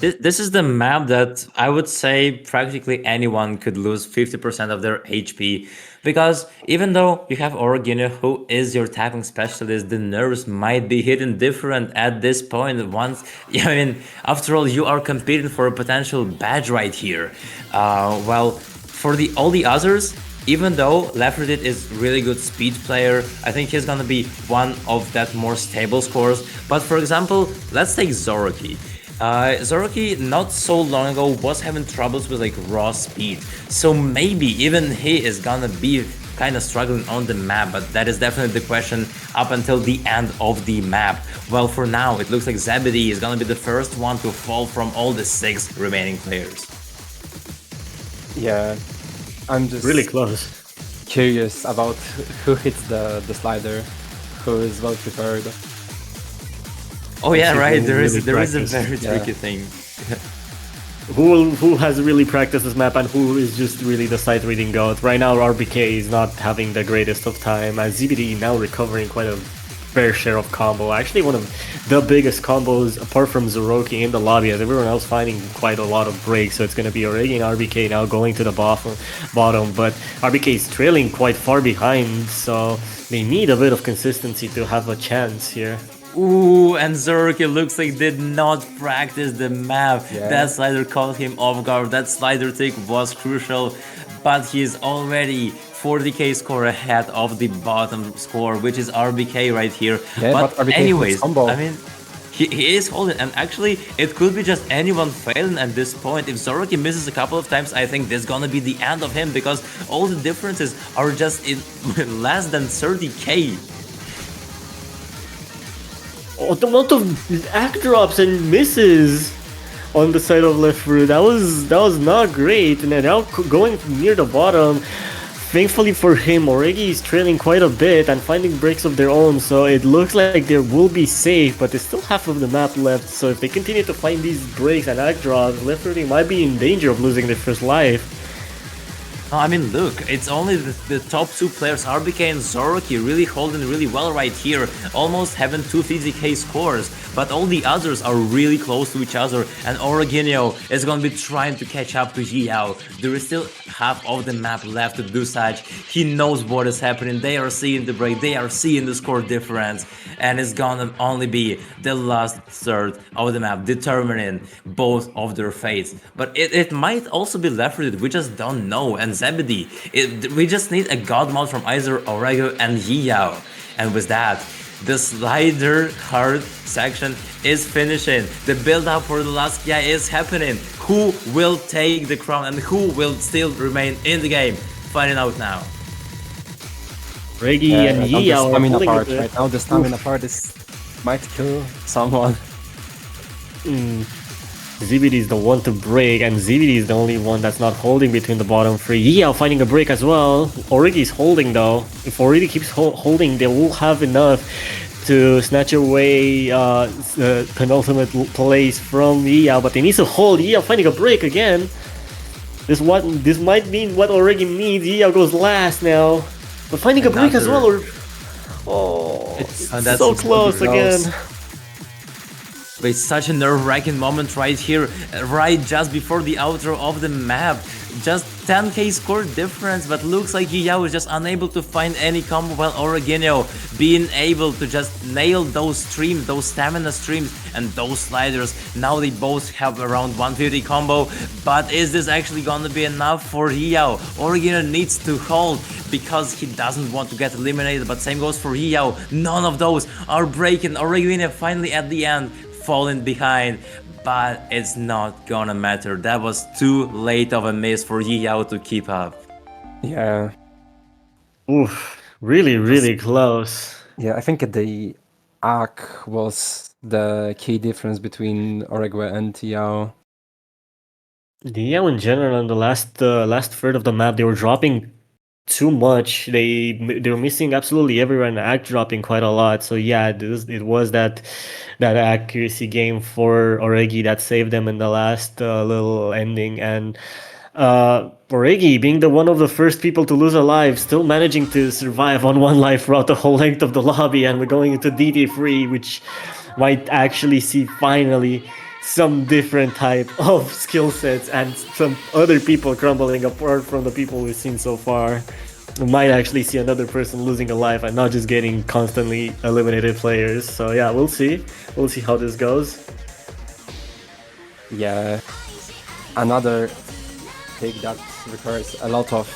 This is the map that I would say practically anyone could lose 50% of their HP. Because even though you have Origino, who is your tapping specialist, the nerves might be hitting different at this point. Once, I mean, after all, you are competing for a potential badge right here. Well, for all the others, even though Lefredit is really good speed player, I think he's gonna be one of that more stable scores. But for example, let's take Zoroark. Zoroark not so long ago was having troubles with like raw speed, so maybe even he is gonna be kind of struggling on the map, but that is definitely the question up until the end of the map. Well, for now, it looks like Zebedee is gonna be the first one to fall from all the 6 remaining players. Yeah, I'm just Really close. curious about who hits the slider, who is well prepared. Oh yeah, People right, there is really a practice. very Yeah. tricky thing. Who has really practiced this map and who is just really the sight reading goat. Right now RBK is not having the greatest of time, as ZBD now recovering quite a fair share of combo. Actually one of the biggest combos apart from Zoroark in the lobby, as everyone else finding quite a lot of breaks. So it's going to be Oregi and RBK now going to the bottom, but RBK is trailing quite far behind, so they need a bit of consistency to have a chance here. Ooh, and Zoroark looks like did not practice the map. Yeah. That slider caught him off guard. That slider trick was crucial, but he's already 40k score ahead of the bottom score, which is RBK right here. Yeah, but RBK anyways, holds combo. I mean, he is holding, and actually, it could be just anyone failing at this point. If Zoroark misses a couple of times, I think this is gonna be the end of him, because all the differences are just in less than 30k. Oh, the amount of act drops and misses on the side of left root, that was not great. And then now going near the bottom, thankfully for him, Oregi is trailing quite a bit and finding breaks of their own, so it looks like they will be safe, but there's still half of the map left, so if they continue to find these breaks and act drops, left root might be in danger of losing their first life. No, I mean, look, it's only the top 2 players, RBK and Zoroark, really holding really well right here, almost having 250k scores, but all the others are really close to each other, and Origino is gonna be trying to catch up to Yao. There is still half of the map left to do such. He knows what is happening, they are seeing the break, they are seeing the score difference, and it's gonna only be the last third of the map determining both of their fates. But it might also be Lefredit, we just don't know, and Zebedee. We just need a god mod from either Orego and Yao. And with that, the slider hard section is finishing. The build up for the last guy is happening. Who will take the crown and who will still remain in the game? Finding out now. Regi and right now Yao the are stamina holding part. it. Right now the stamina part might kill someone. ZBD is the one to break, and ZBD is the only one that's not holding between the bottom 3. Yao finding a break as well. Oregi is holding though. If Oregi keeps holding, they will have enough to snatch away the penultimate place from Yao, but they need to hold. Yao finding a break again. This might mean what Oregi needs. Yao goes last now, but finding a break as well. It's that's so close again. It's such a nerve-wracking moment right here, right just before the outro of the map. Just 10k score difference, but looks like Yao is just unable to find any combo, while Origino being able to just nail those streams, those stamina streams, and those sliders. Now they both have around 150 combo, but is this actually gonna be enough for Yao? Origino needs to hold because he doesn't want to get eliminated, but same goes for Yao. None of those are breaking. Origino finally at the end falling behind, but it's not gonna matter. That was too late of a miss for Yao to keep up. Yeah. Oof, really close. Yeah, I think the ACK was the key difference between Oregwe and Yao. Yeah, in general, in the last third of the map, they were dropping too much. They were missing absolutely everywhere and act dropping quite a lot. So yeah, it was that accuracy game for Oregi that saved them in the last little ending. And Oregi being the one of the first people to lose a life, still managing to survive on one life throughout the whole length of the lobby, and we're going into DT3, which might actually see finally some different type of skill sets and some other people crumbling apart from the people we've seen so far. We might actually see another person losing a life and not just getting constantly eliminated players. So yeah, we'll see. We'll see how this goes. Yeah, another pick that requires a lot of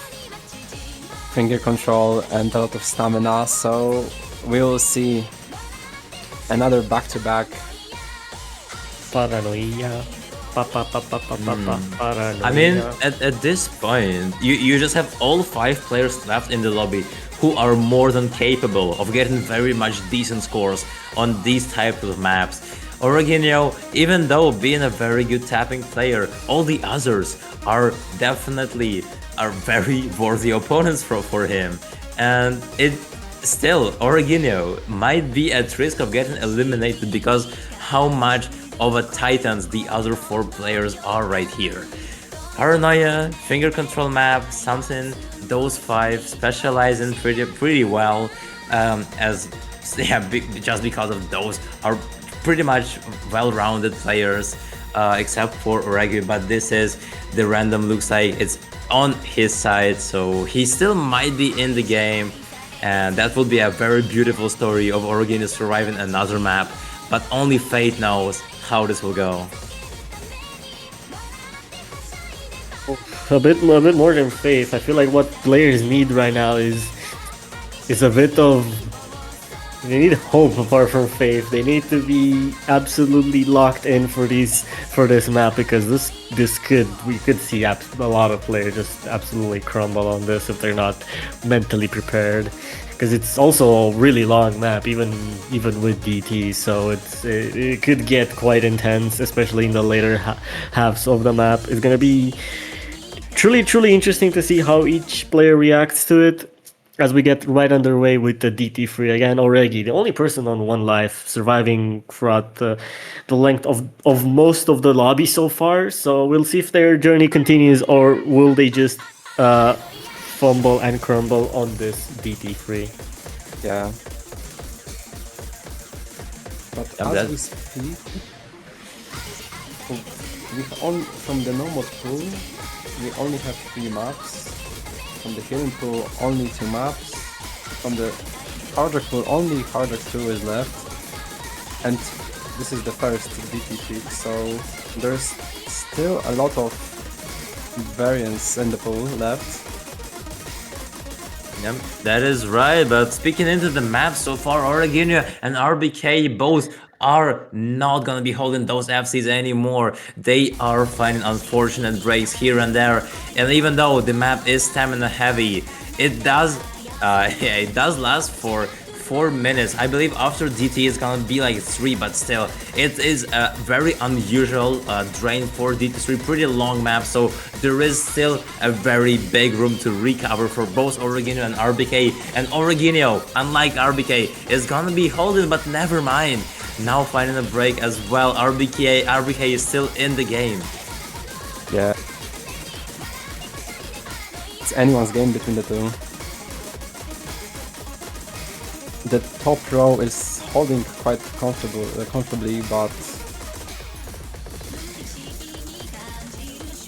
finger control and a lot of stamina, so we will see another back-to-back. Paranoia. Paranoia. I mean, at this point, you just have all 5 players left in the lobby who are more than capable of getting very much decent scores on these types of maps. Oroginio, even though being a very good tapping player, all the others are definitely very worthy opponents for him. And it still, Oroginio might be at risk of getting eliminated because how much of a titans the other 4 players are right here. Paranoia, finger control map, something those 5 specialize in pretty well, as yeah, just because of those are pretty much well-rounded players, except for Oregi. But this is the random looks like it's on his side, so he still might be in the game, and that will be a very beautiful story of Oregi surviving another map. But only fate knows how this will go. A bit more than faith. I feel like what players need right now is a bit of, they need hope apart from faith. They need to be absolutely locked in for this map, because we could see a lot of players just absolutely crumble on this if they're not mentally prepared. Because it's also a really long map, even with DT, so it could get quite intense, especially in the later halves of the map. It's gonna be truly interesting to see how each player reacts to it as we get right underway with the DT3 again. Oregi, the only person on one life, surviving throughout the length of most of the lobby so far. So we'll see if their journey continues, or will they just fumble and crumble on this DT3. Yeah. But And as we speak, from the normal pool, we only have 3 maps. From the healing pool, only 2 maps. From the harder pool, only harder 2 is left. And this is the first DT pick, so there's still a lot of variance in the pool left. Yep, that is right. But speaking into the map so far, Oroginio and RBK both are not gonna be holding those FCs anymore. They are finding unfortunate breaks here and there. And even though the map is stamina heavy, it does yeah, it does last for 4 minutes. I believe after DT is gonna be like 3, but still, it is a very unusual drain for DT3, pretty long map, so there is still a very big room to recover for both Oroginio and RBK. And Oroginio, unlike RBK, is gonna be holding, but never mind. Now finding a break as well. RBK is still in the game. Yeah. It's anyone's game between the two. The top row is holding quite comfortably, but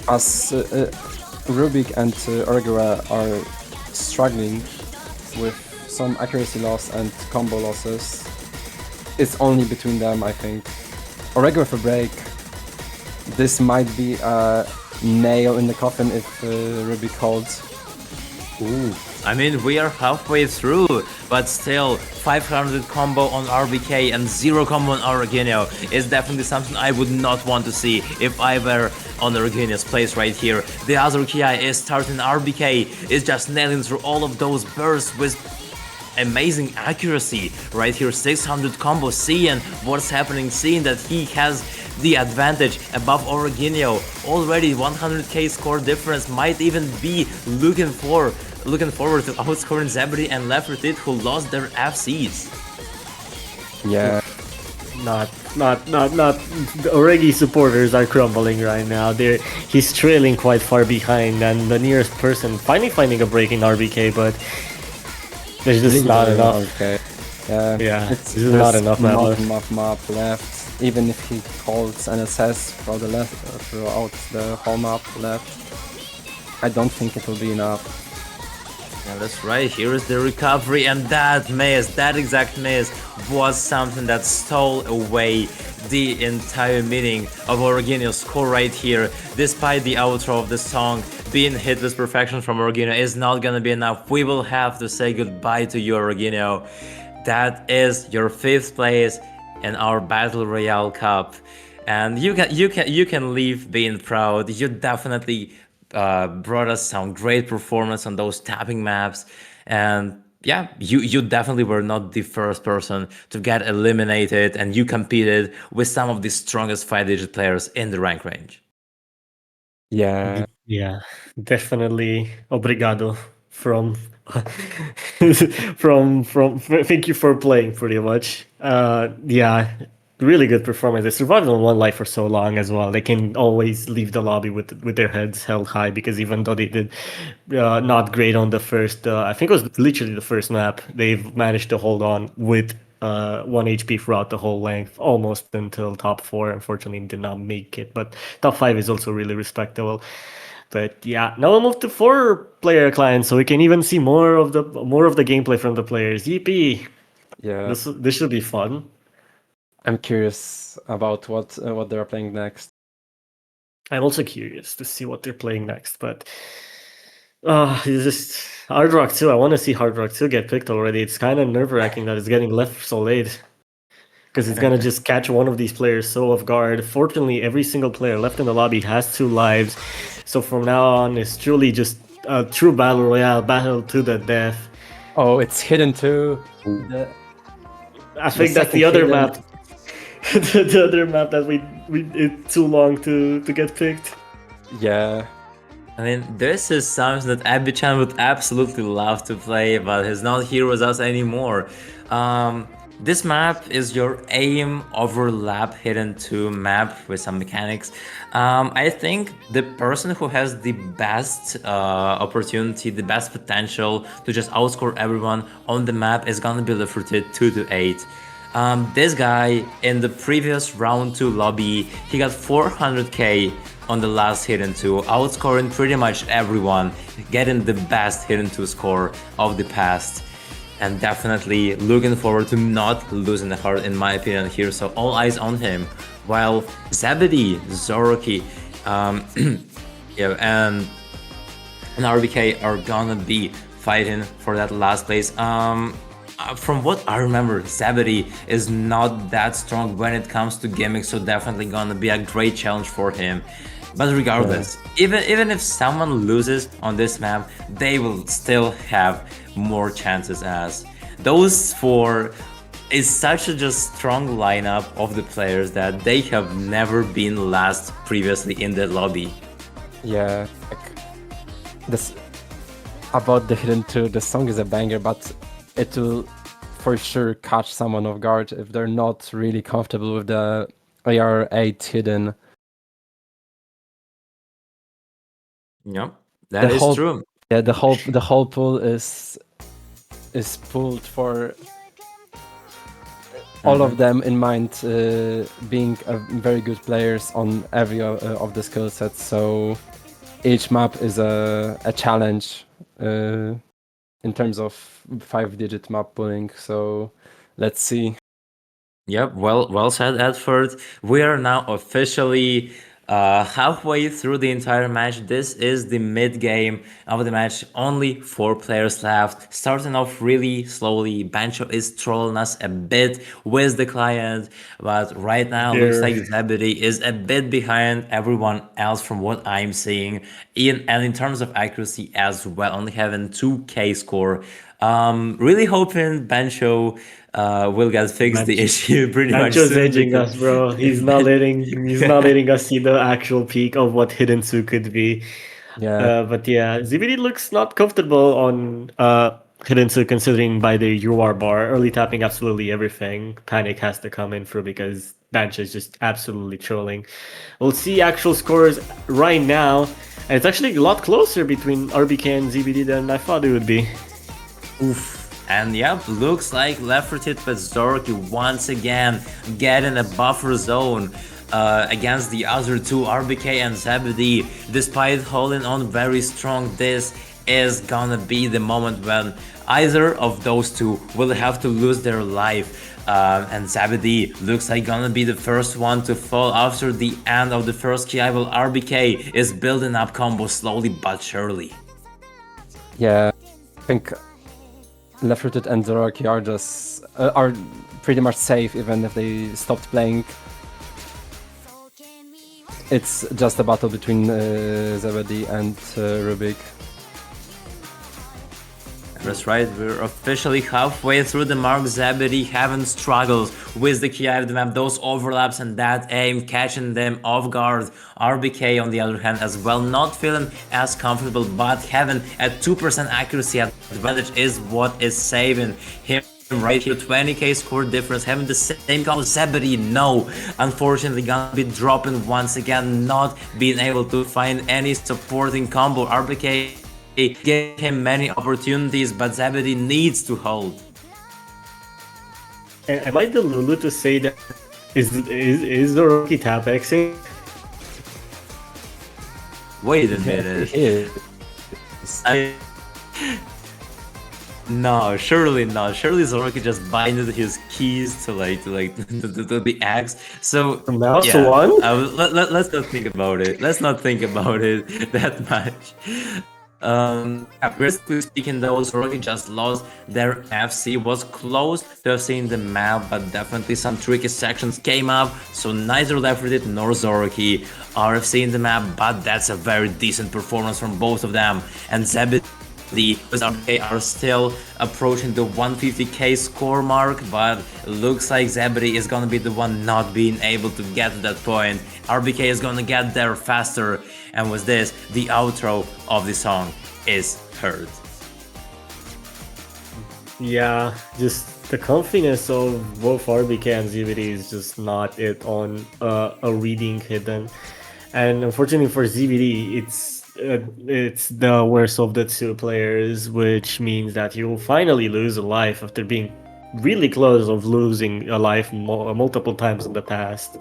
as Rubik and Orgura are struggling with some accuracy loss and combo losses, it's only between them, I think. Orgura with a break, this might be a nail in the coffin if Rubik holds. Ooh. I mean, we are halfway through, but still, 500 combo on RBK and 0 combo on Oroginio is definitely something I would not want to see if I were on Oroginio's place right here. The other Ki is starting, RBK is just nailing through all of those bursts with amazing accuracy right here. 600 combo, seeing what's happening, seeing that he has the advantage above Orginio. Already 100k score difference, might even be looking forward to outscoring Zebedee and Lefertit, who lost their FCs. Yeah, Not. The Oregi supporters are crumbling right now. He's trailing quite far behind, and the nearest person finally finding a break in RBK, but there's just not enough. Okay. Yeah, Yeah, it's there's not enough map not left. enough map left. Even if he holds NSS for the throughout the whole map left, I don't think it will be enough. Yeah, that's right. Here is the recovery, and that miss, that exact miss, was something that stole away the entire meaning of Orginio's score right here. Despite the outro of the song being hit with perfection from Orginio, is not gonna be enough. We will have to say goodbye to you, Orginio. That is your 5th place in our Battle Royale Cup, and you can leave being proud. You definitely brought us some great performance on those tapping maps, and yeah, you definitely were not the first person to get eliminated, and you competed with some of the strongest 5-digit players in the rank range. Yeah, Yeah, definitely. Obrigado from thank you for playing pretty much. Yeah, really good performance. They survived on one life for so long as well. They can always leave the lobby with their heads held high, because even though they did not great on the first, I think it was literally the first map, they've managed to hold on with 1 HP throughout the whole length, almost until top 4. Unfortunately, did not make it, but top 5 is also really respectable. But yeah, now we'll move to 4-player clients, so we can even see more of the gameplay from the players. Yippee! yeah. This should be fun. I'm curious about what they're playing next. I'm also curious to see what they're playing next, but it's just Hard Rock 2. I want to see Hard Rock 2 get picked already. It's kind of nerve-wracking that it's getting left so late, because it's gonna just catch one of these players so off guard. Fortunately, every single player left in the lobby has 2 lives, so from now on, it's truly just a true battle royale, battle to the death. Oh, it's hidden too. I think that's second the other hidden. map. the other map that we it's too long to get picked. Yeah, I mean, this is something that Abichan would absolutely love to play, but he's not here with us anymore. This map is your aim overlap hidden 2 map with some mechanics. I think the person who has the best opportunity, the best potential to just outscore everyone on the map is gonna be Lefertit 2-8. This guy in the previous round 2 lobby, he got 400k on the last hidden 2, outscoring pretty much everyone, getting the best hidden 2 score of the past, and definitely looking forward to not losing the heart in my opinion here, so all eyes on him. While Zebedee, Zoroki, yeah, and RBK are gonna be fighting for that last place. From what I remember, Zebedee is not that strong when it comes to gimmicks, so definitely gonna be a great challenge for him. But regardless, even if someone loses on this map, they will still have more chances, as those 4 is such a just strong lineup of the players that they have never been last previously in the lobby. yeah. Like, this about the hidden 2, the song is a banger, but it will for sure catch someone off guard if they're not really comfortable with the AR8 hidden. Yep, that is true. Yeah, the whole pool is pulled for all of them in mind, being very good players on every of the skill sets. So each map is a challenge in terms of 5-digit map pulling. So let's see. Yep, well said, Edford. We are now officially halfway through the entire match. This is the mid game of the match. Only 4 players left. Starting off really slowly. Bancho is trolling us a bit with the client, but right now looks like Zebedee is a bit behind everyone else from what I'm seeing. And in terms of accuracy as well, only having 2k score Really hoping Bancho will get fixed the issue pretty much Nacho's soon edging because us, bro. He's not letting us see the actual peak of what Hidden Su could be. Yeah, But yeah, ZBD looks not comfortable on Hidden Su considering by the UR bar. Early tapping absolutely everything. Panic has to come in through because Banch is just absolutely trolling. We'll see actual scores right now. And it's actually a lot closer between RBK and ZBD than I thought it would be. And yep, looks like Left-footed with Zorky once again getting a buffer zone against the other two, RBK and Zebedee. Despite holding on very strong, this is gonna be the moment when either of those two will have to lose their life. And Zebedee looks like gonna be the first one to fall after the end of the first KI, while RBK is building up combos slowly but surely. yeah. I think Left-footed and Zoraki are just are pretty much safe even if they stopped playing. It's just a battle between Zebedee and Rubik. That's right, we're officially halfway through the mark. Zebedee having struggles with the key of the map, those overlaps and that aim catching them off guard. RBK on the other hand as well, not feeling as comfortable, but having a 2% accuracy advantage is what is saving him right here. 20k score difference, having the same combo. Zebedee, no, unfortunately gonna be dropping once again, not being able to find any supporting combo. RBK gave him many opportunities, but Zebedee needs to hold. Am I the Lulu to say that is the rookie tap Xing? Wait a minute. I... No, surely not. Surely Zoroki just binded his keys to the axe. So From mouse yeah, to one? let's not think about it. Let's not think about it that much. Basically speaking though, Zoroki just lost their FC, was close to have seen the map, but definitely some tricky sections came up, so neither Left-footed nor Zoroki are seeing the map, but that's a very decent performance from both of them. And Zebedee are still approaching the 150k score mark, but it looks like Zebedee is gonna be the one not being able to get to that point. RBK is gonna get there faster, and with this, the outro of the song is heard. Yeah, just the confidence of both RBK and ZBD is just not it on a reading hidden. And unfortunately for ZBD, it's the worst of the two players, which means that he will finally lose a life after being really close of losing a life multiple times in the past.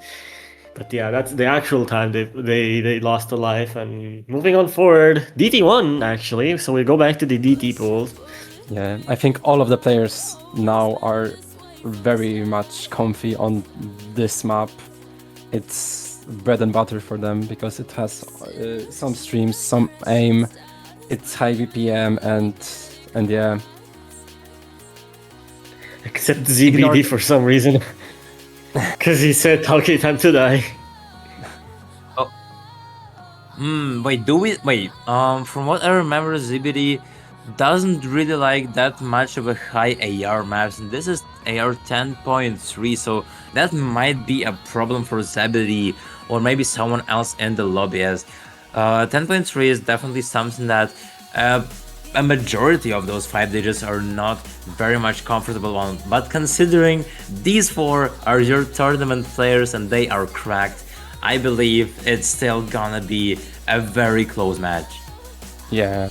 But yeah, that's the actual time they lost a life. And moving on forward, DT won actually, so we go back to the DT pools. Yeah, I think all of the players now are very much comfy on this map. It's bread and butter for them because it has some streams, some aim, it's high BPM, and yeah. Except ZBD for some reason. Because he said, okay, time to die. Oh. Wait, from what I remember, ZBD doesn't really like that much of a high AR maps, and this is AR 10.3, so that might be a problem for Zebedee or maybe someone else in the lobby, as 10.3 is definitely something that a majority of those 5 digits are not very much comfortable on. But considering these 4 are your tournament players and they are cracked, I believe it's still gonna be a very close match. Yeah.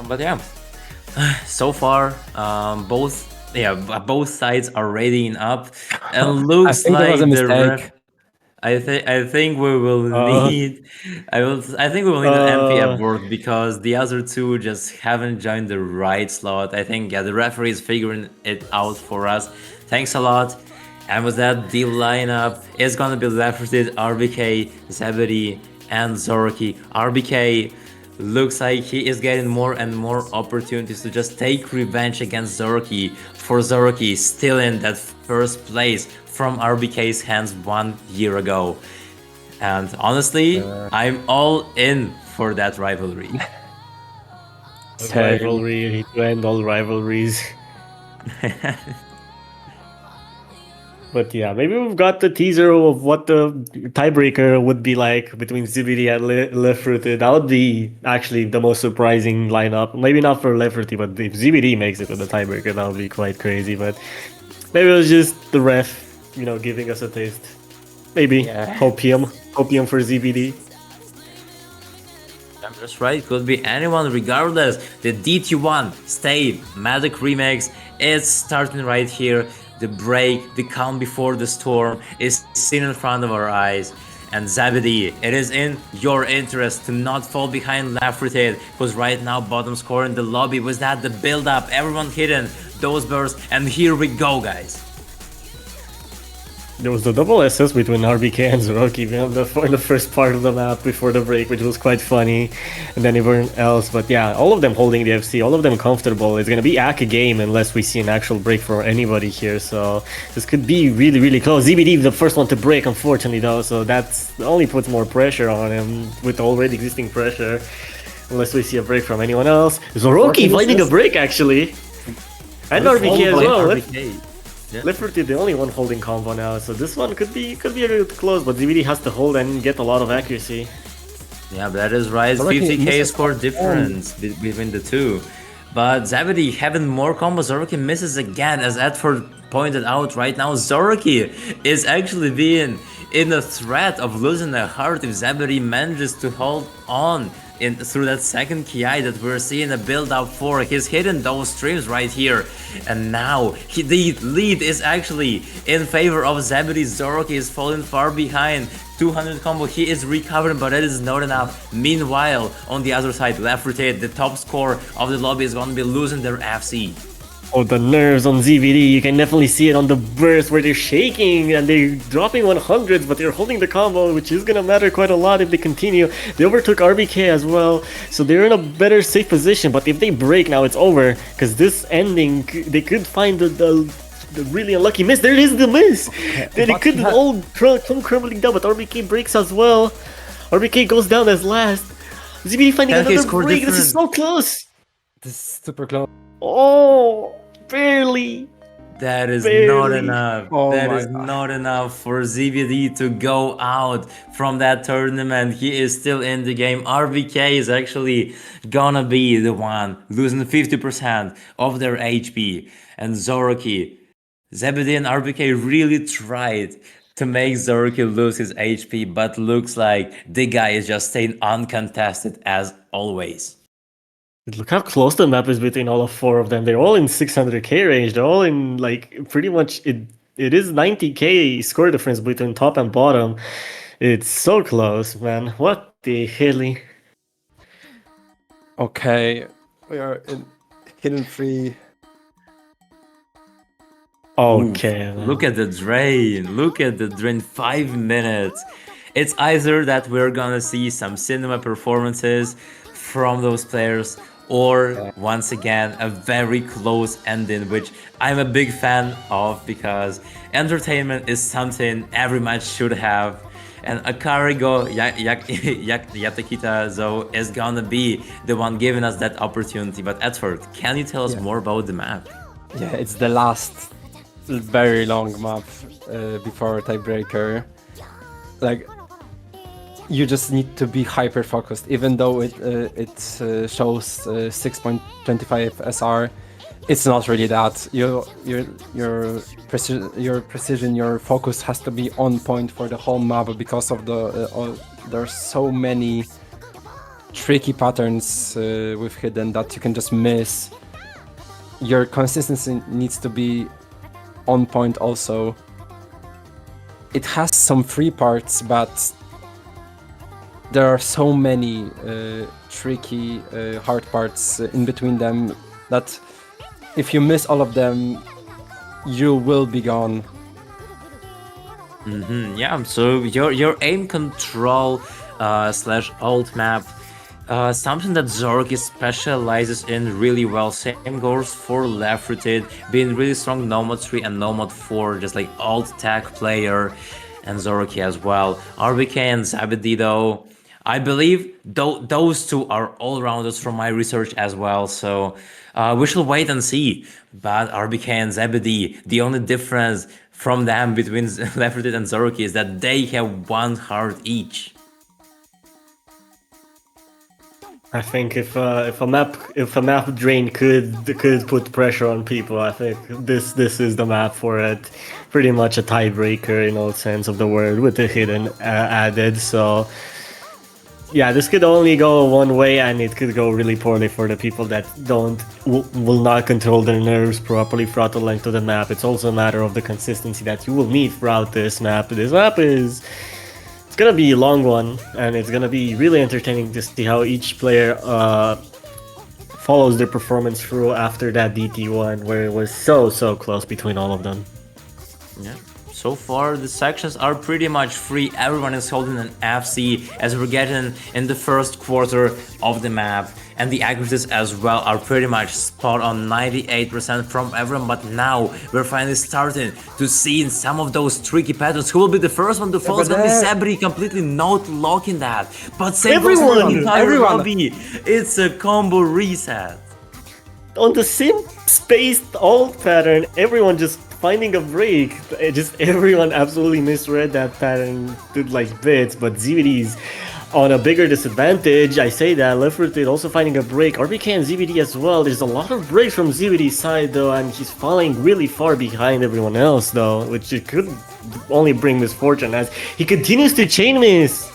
But yeah, so far both sides are rating up, and looks I think like that was a the ref. mistake. I think we will need I think we will need an MP aboard because the other two just haven't joined the right slot. I think the referee is figuring it out for us. Thanks a lot. And with that, the lineup is gonna be Left-footed, RBK, Zebedee, and Zoroki. RBK looks like he is getting more and more opportunities to just take revenge against Zoroki, for Zoroki still in that first place from RBK's hands 1 year ago. And honestly, I'm all in for that rivalry. Same. Rivalry to end all rivalries. But yeah, maybe we've got the teaser of what the tiebreaker would be like between ZBD and Lefruted. That would be actually the most surprising lineup. Maybe not for Lefruty, but if ZBD makes it to the tiebreaker, that would be quite crazy. But maybe it was just the ref, giving us a taste. Maybe Yeah. hopium for ZBD. That's right, could be anyone regardless. The DT1 Stay Magic Remix is starting right here. The break, the calm before the storm is seen in front of our eyes. And Zabidi, it is in your interest to not fall behind Lafritaid, because right now bottom score in the lobby was that the build up, everyone hidden, those bursts, and here we go, guys. There was the double SS between RBK and Zoroki in the first part of the map before the break, which was quite funny, and then everyone else. But yeah, all of them holding the FC, all of them comfortable. It's gonna be a game unless we see an actual break for anybody here. So this could be really, really close. ZBD the first one to break, unfortunately though, so that only puts more pressure on him with already existing pressure. Unless we see a break from anyone else. Zoroki finding a break actually, and RBK as well. RBK. Yeah. Lefruty the only one holding combo now, so this one could be a little close, but ZBD has to hold and get a lot of accuracy. Yeah, that is right. Zoroki 50k misses score difference between the two. But Zabidi having more combos, Zoroki misses again, as Edford pointed out right now. Zoroki is actually being in a threat of losing a heart if Zabidi manages to hold on through that second KI that we're seeing a build up for. He's hitting those streams right here, and now the lead is actually in favor of Zabidi. Zoroki is falling far behind. 200 combo, he is recovering, but it is not enough. Meanwhile, on the other side, Lefrutate, the top score of the lobby, is gonna be losing their FC. Oh, the nerves on ZBD, you can definitely see it on the burst where they're shaking and they're dropping 100s, but they're holding the combo, which is gonna matter quite a lot if they continue. They overtook RBK as well, so they're in a better safe position, but if they break now, it's over, because this ending, they could find the really unlucky miss. There it is, the miss! They could all come crumbling down, but RBK breaks as well. RBK goes down as last. ZBD finding another break, this is so close! This is super close. Oh, barely. That is Barely. not enough. Oh That my is God. not enough for ZBD to go out from that tournament. He is still in the game. RBK is actually gonna be the one losing 50% of their HP. And Zoroki, ZBD and RBK really tried to make Zoroki lose his HP, but looks like the guy is just staying uncontested as always. Look how close the map is between all of four of them. They're all in 600k range. They're all in like pretty much it is 90k score difference between top and bottom. It's so close, man. What the hell? Okay, we are in hidden free. Okay. man. Look at the drain. Look at the drain. 5 minutes. It's either that we're gonna see some cinema performances from those players, or once again a very close ending, which I'm a big fan of, because entertainment is something every match should have. And Akarigo Yatakita Zo is gonna be the one giving us that opportunity. But Edward, can you tell us more about the map? Yeah, it's the last very long map before tiebreaker. Like, you just need to be hyper focused, even though it shows 6.25 SR. It's not really that. Your precision, your focus has to be on point for the whole map, because of there's so many tricky patterns with hidden that you can just miss. Your consistency needs to be on point also. It has some free parts, but there are so many tricky hard parts in between them that if you miss all of them, you will be gone. Yeah, so your aim control slash alt map, something that Zoroki specializes in really well. Same goes for Lefruted, being really strong Nomad 3 and Nomad 4, just like alt tech player. and Zoroark as well. RBK and Zabidi though, I believe those two are all-rounders from my research as well, so we shall wait and see. But RBK and Zabidi, the only difference from them between Lefferted and Zoroark is that they have one heart each. I think if a map drain could put pressure on people, I think this is the map for it. Pretty much a tiebreaker in all sense of the word, with the hidden added. So yeah, this could only go one way, and it could go really poorly for the people that will not control their nerves properly throughout the length of the map. It's also a matter of the consistency that you will need throughout this map. This map is. It's gonna be a long one, and it's gonna be really entertaining to see how each player follows their performance through after that DT1, where it was so close between all of them. Yeah. So far, the sections are pretty much free. Everyone is holding an FC as we're getting in the first quarter of the map. And the accuracies as well are pretty much spot on, 98% from everyone. But now we're finally starting to see in some of those tricky patterns. Who will be the first one to fall? It's gonna be Sabri, completely not locking that. But same goes for the entire lobby. It's a combo reset. On the same spaced alt pattern, everyone just finding a break. Just everyone absolutely misread that pattern to like bits, but ZVD's on a bigger disadvantage. I say that. Lefferted also finding a break. RBK and ZVD as well. There's a lot of breaks from ZVD's side though, and he's falling really far behind everyone else though, which it could only bring misfortune as he continues to chain miss.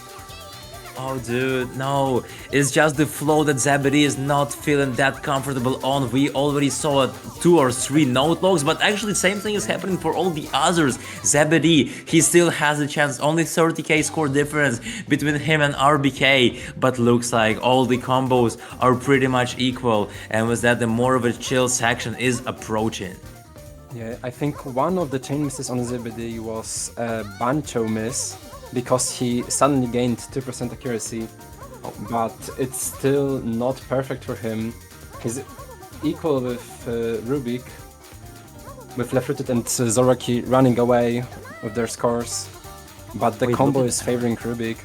Oh dude, no, it's just the flow that Zabidi is not feeling that comfortable on. We already saw 2 or 3 note logs, but actually same thing is happening for all the others. Zabidi, he still has a chance, only 30k score difference between him and RBK, but looks like all the combos are pretty much equal, and with that the more of a chill section is approaching. Yeah, I think one of the chain misses on Zabidi was a Bancho miss, because he suddenly gained 2% accuracy, but it's still not perfect for him. He's equal with Rubik, with Lefferted and Zoroark running away with their scores, but the combo is favoring Rubik.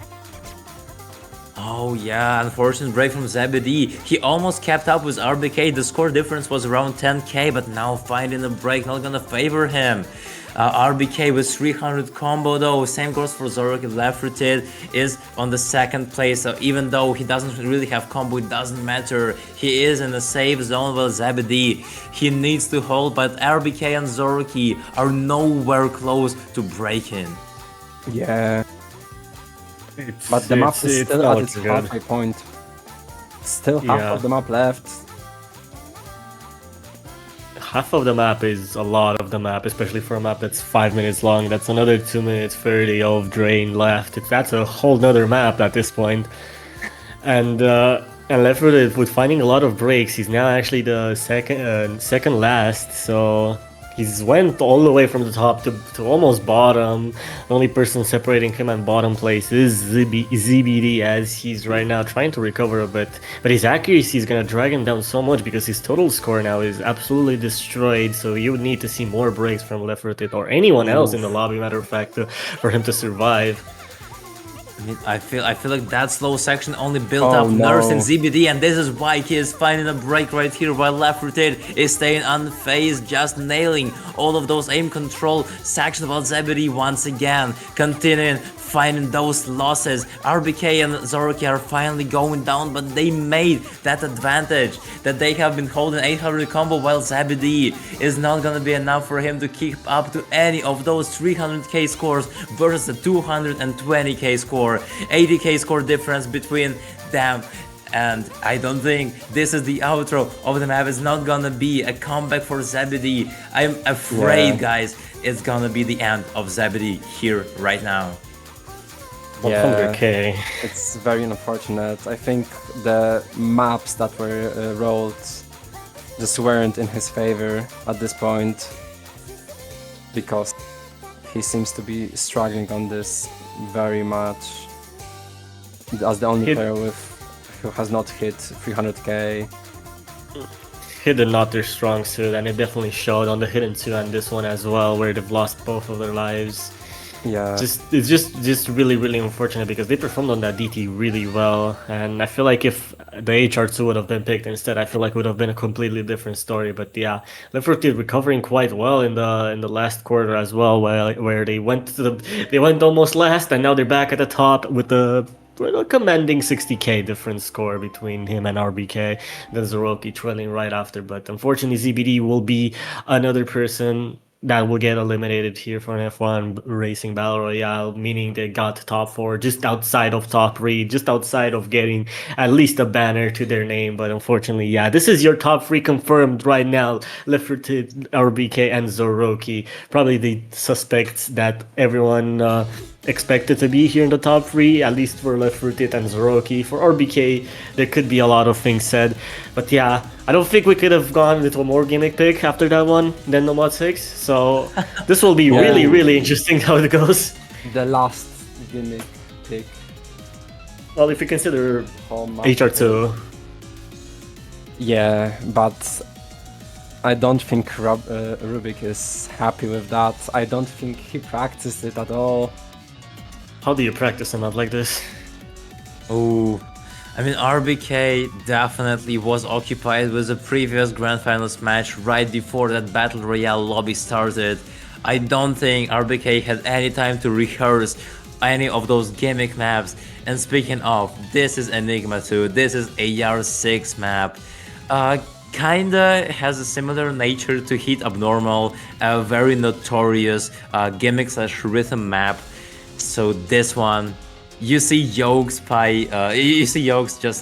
Oh yeah, unfortunate break from Zabidi. He almost kept up with RBK, the score difference was around 10k, but now finding a break not gonna favor him. RBK with 300 combo though, same goes for Zoroark. Lefferted is on the second place, so even though he doesn't really have combo, it doesn't matter. He is in a safe zone while Zabidi, he needs to hold, but RBK and Zoroark are nowhere close to breaking. Yeah. But the map is still at its halfway point. Still half of the map left. Half of the map is a lot of the map, especially for a map that's 5 minutes long. That's another 2 minutes 30 of drain left. That's a whole nother map at this point. And Lefferted with finding a lot of breaks, he's now actually the second last. So he's went all the way from the top to almost bottom. The only person separating him and bottom place is ZBD, as he's right now trying to recover a bit. But his accuracy is going to drag him down so much because his total score now is absolutely destroyed. So you would need to see more breaks from Lefferted or anyone else in the lobby, matter of fact, for him to survive. I feel like that slow section only built up nerves in ZBD, and this is why he is finding a break right here, while Lefferted is staying unfazed, just nailing all of those aim control sections, while ZBD once again continuing finding those losses. RBK and Zoroark are finally going down, but they made that advantage that they have been holding 800 combo, while Zabidi is not gonna be enough for him to keep up to any of those 300k scores versus the 220k score, 80k score difference between them. And I don't think this is the outro of the map. It's not gonna be a comeback for Zabidi. I'm afraid, guys, it's gonna be the end of Zabidi here right now. 100k. It's very unfortunate. I think the maps that were rolled just weren't in his favor at this point, because he seems to be struggling on this very much as the only player who has not hit 300k. Hidden not their strong suit, and it definitely showed on the Hidden 2 and this one as well, where they've lost both of their lives. Yeah. It's just really unfortunate because they performed on that DT really well, and I feel like if the HR2 would have been picked instead, I feel like it would have been a completely different story. But yeah, Leopard did recovering quite well in the last quarter as well, where they went almost last, and now they're back at the top with the commanding 60k difference score between him and RBK. Then Zoroki trailing right after, but unfortunately ZBD will be another person that will get eliminated here for an F1 Racing Battle Royale, meaning they got top 4, just outside of top 3, just outside of getting at least a banner to their name. But unfortunately, yeah, this is your top 3 confirmed right now. Lefferted, RBK, and Zoroki. Probably the suspects that everyone expected to be here in the top 3, at least for Lefferted and Zoroki. For RBK, there could be a lot of things said. But yeah, I don't think we could have gone with a more gimmick pick after that one than the Mod 6. So this will be really interesting how it goes. The last gimmick pick. Well, if you consider HR2. Yeah, but I don't think Rubik is happy with that. I don't think he practiced it at all. How do you practice a map like this? Oh, I mean, RBK definitely was occupied with the previous Grand Finals match right before that Battle Royale lobby started. I don't think RBK had any time to rehearse any of those gimmick maps. And speaking of, this is Enigma 2, this is AR6 map. Kinda has a similar nature to Heat Abnormal, a very notorious gimmick/rhythm map. So this one, you see Yolks just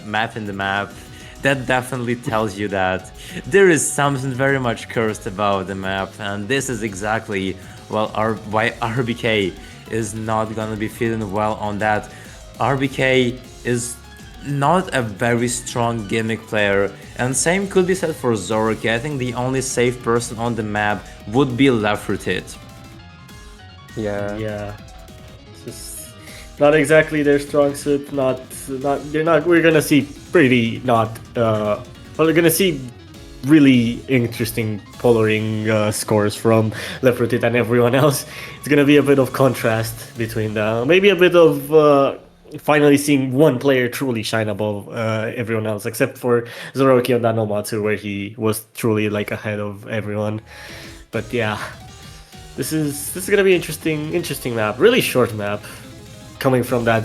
mapping the map. That definitely tells you that there is something very much cursed about the map, and this is exactly why RBK is not gonna be feeling well on that. RBK is not a very strong gimmick player, and same could be said for Zoroki. I think the only safe person on the map would be Lefferted. Yeah. Just not exactly their strong suit. We're gonna see pretty not. We're gonna see really interesting coloring scores from Lefferted and everyone else. It's gonna be a bit of contrast between them. Maybe a bit of finally seeing one player truly shine above everyone else, except for Zoroki on Danomatsu, where he was truly like ahead of everyone. But yeah, this is gonna be interesting map. Really short map, coming from that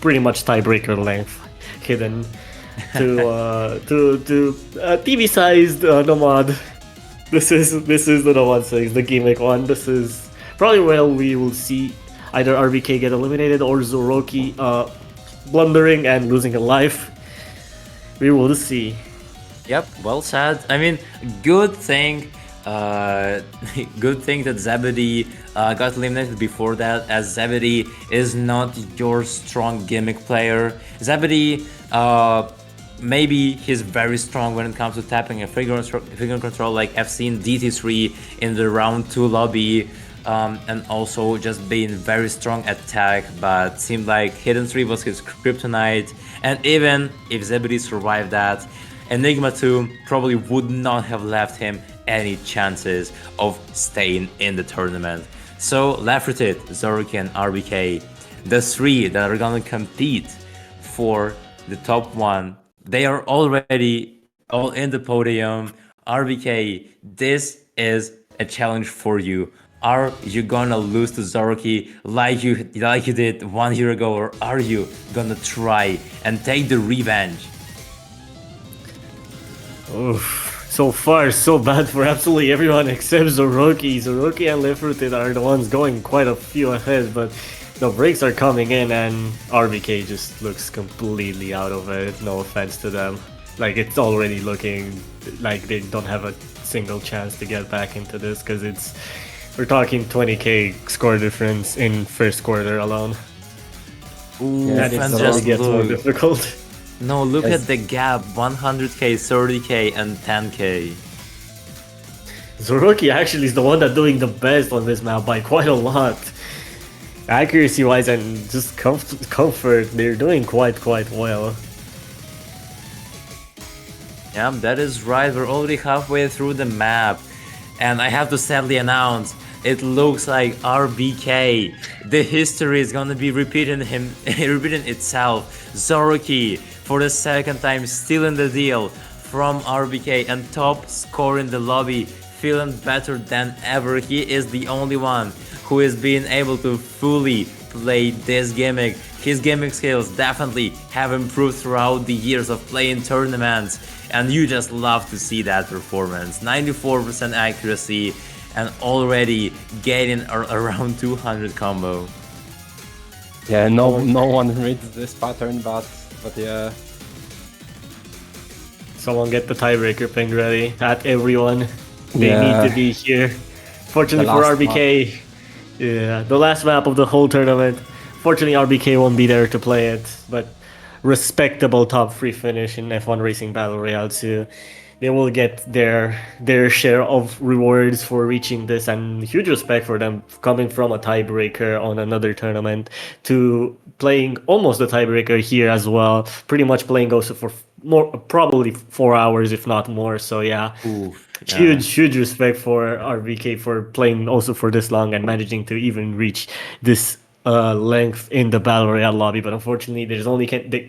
pretty much tiebreaker length hidden to TV-sized Nomad. This is the Nomad 6, the gimmick one. This is probably where we will see either RBK get eliminated or Zoroki blundering and losing a life. We will see. Yep, well said. I mean, good thing good thing that Zebedee got eliminated before that, as Zebedee is not your strong gimmick player. Zebedee, maybe he's very strong when it comes to tapping and figure control, like I've seen DT3 in the round 2 lobby, and also just being very strong attack, but seemed like Hidden 3 was his kryptonite, and even if Zebedee survived that, Enigma 2 probably would not have left him any chances of staying in the tournament. So Lefferted, Zoroki, and RBK, the 3 that are gonna compete for the top 1, they are already all in the podium. RBK, this is a challenge for you. Are you gonna lose to Zoroki like you did 1 year ago, or are you gonna try and take the revenge? Oof. So far, so bad for absolutely everyone except Zoroki. Zoroki and Lefferted are the ones going quite a few ahead, but the breaks are coming in and RBK just looks completely out of it. No offense to them. Like, it's already looking like they don't have a single chance to get back into this, because we're talking 20k score difference in first quarter alone. Ooh, That is just gets more difficult. No, look at the gap, 100k, 30k, and 10k. Zoroki actually is the one that's doing the best on this map by quite a lot. Accuracy wise and just comfort, they're doing quite well. Yeah, that is right, we're already halfway through the map. And I have to sadly announce, it looks like RBK. The history is gonna be repeating itself. Zoroark for the second time still in the deal from RBK and top score in the lobby, feeling better than ever. He is the only one who is being able to fully play this gimmick. His gimmick skills definitely have improved throughout the years of playing tournaments, and you just love to see that performance. 94% accuracy and already getting around 200 combo. Yeah, no one reads this pattern, but yeah. Someone get the tiebreaker ping ready. At everyone, they Yeah. need to be here. Fortunately for last RBK, yeah, the last map of the whole tournament. Fortunately, RBK won't be there to play it, but respectable top 3 finish in F1 Racing Battle Royale 2. They will get their share of rewards for reaching this, and huge respect for them coming from a tiebreaker on another tournament to playing almost a tiebreaker here as well. Pretty much playing also for more, probably 4 hours if not more. So yeah, Oof, yeah. huge respect for RBK for playing also for this long and managing to even reach this length in the battle royale lobby. But unfortunately, there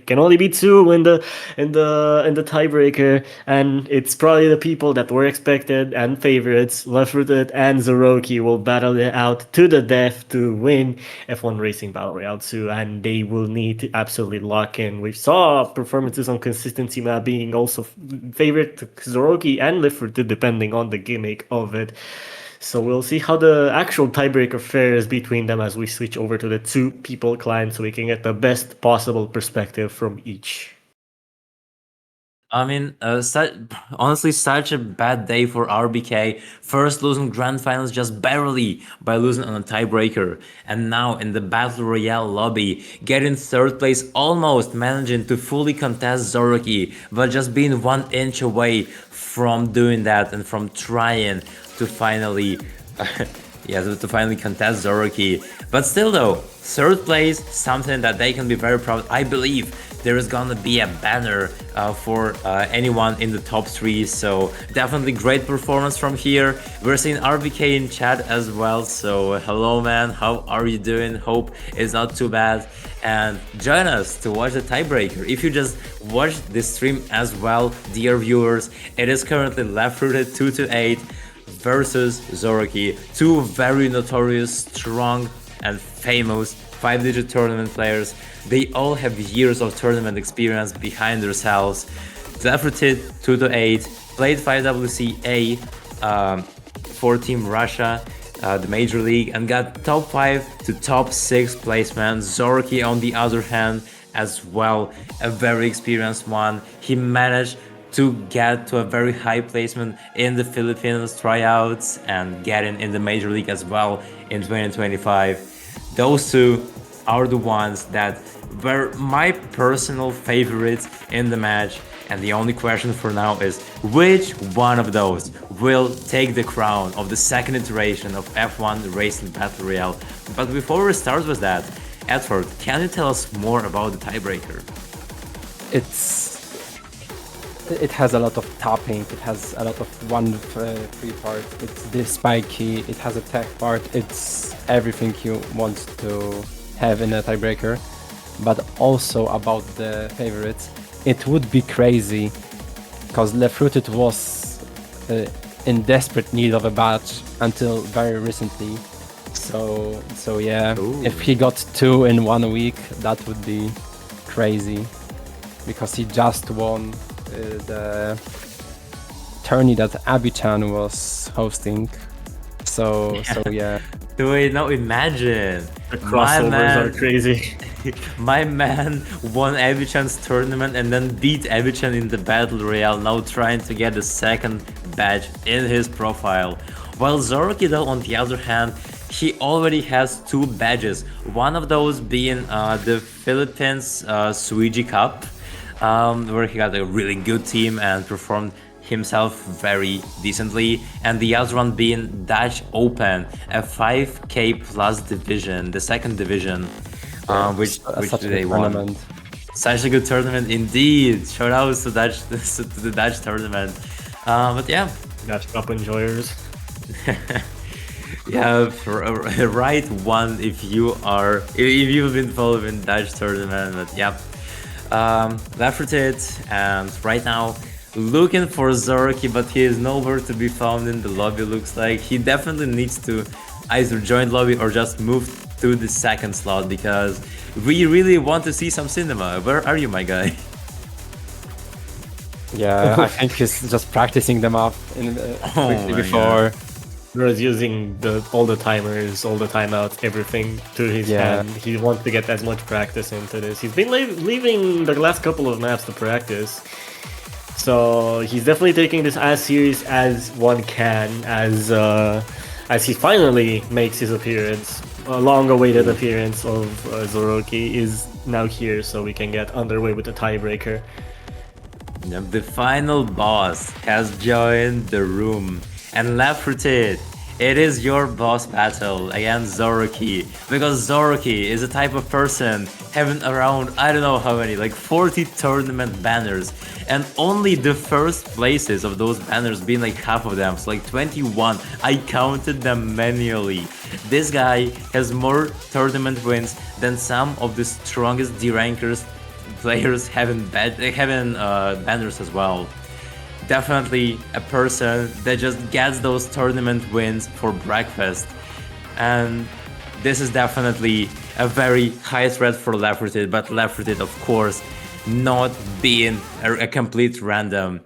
can only be 2 in the tiebreaker, and it's probably the people that were expected and favorites. Left-footed and Zoroark will battle it out to the death to win F1 Racing Battle Royale 2, and they will need to absolutely lock in. We saw performances on consistency map being also favorite to Zoroark and Left-footed depending on the gimmick of it. So we'll see how the actual tiebreaker fares between them as we switch over to the 2 people client so we can get the best possible perspective from each. I mean, honestly, such a bad day for RBK. First losing grand finals just barely by losing on a tiebreaker. And now in the Battle Royale lobby, getting 3rd place, almost managing to fully contest Zoroark, but just being 1 inch away from doing that and from trying to finally to finally contest Zoroark. But still though, 3rd place, something that they can be very proud. I believe there is gonna be a banner for anyone in the top 3, so definitely great performance from here. We're seeing RBK in chat as well, so hello man, how are you doing? Hope it's not too bad, and join us to watch the tiebreaker. If you just watched this stream as well, dear viewers, it is currently Left-footed 2-8 versus Zoroark, 2 very notorious, strong and famous 5-digit tournament players. They all have years of tournament experience behind themselves. Left-footed 2-8, played 5WCA for Team Russia, the Major League, and got top 5 to top 6 placement. Zoroark on the other hand as well, a very experienced one. He managed to get to a very high placement in the Philippines tryouts and getting in the Major League as well in 2025. Those 2 are the ones that were my personal favorites in the match, and the only question for now is which one of those will take the crown of the 2nd iteration of F1 Racing Battle Royale. But before we start with that, Edward, can you tell us more about the tiebreaker? It has a lot of tapping, it has a lot of 1-3 part, it's this spiky, it has a tech part, it's everything you want to have in a tiebreaker. But also about the favorites, it would be crazy because Left-footed was in desperate need of a badge until very recently. So yeah, Ooh. If he got 2 in 1 week, that would be crazy because he just won the tourney that Abichan was hosting. So yeah. Wait, now imagine. The crossovers are crazy. My man won Abichan's tournament and then beat Abichan in the Battle Royale, now trying to get a 2nd badge in his profile. While Zoroark though, on the other hand, he already has 2 badges. One of those being the Philippines Suiji Cup, where he got a really good team and performed himself very decently, and the other one being Dutch Open, a 5k plus division, the 2nd division, which they won. Such a good tournament indeed. Shout outs to the Dutch tournament. But yeah, Dutch Cup enjoyers. Yeah, for right one if you've been following Dutch tournament, but yeah. Left-footed and right now looking for Zorky, but he is nowhere to be found in the lobby. Looks like he definitely needs to either join lobby or just move to the second slot because we really want to see some cinema. Where are you, my guy? Yeah, I think he's just practicing them up quickly my before. He's using all the timers, all the timeouts, everything to his hand. He wants to get as much practice into this. He's been leaving the last couple of maps to practice. So he's definitely taking this as serious as one can as he finally makes his appearance. A long-awaited appearance of Zoroki is now here, so we can get underway with the tiebreaker. Yep, the final boss has joined the room. And left-footed, it is your boss battle against Zoroki. Because Zoroki is a type of person having around, I don't know how many, like 40 tournament banners. And only the first places of those banners being like half of them, so like 21. I counted them manually. This guy has more tournament wins than some of the strongest D-rankers players having banners as well. Definitely a person that just gets those tournament wins for breakfast. And this is definitely a very high threat for Left-footed, but Left-footed, of course, not being a complete random.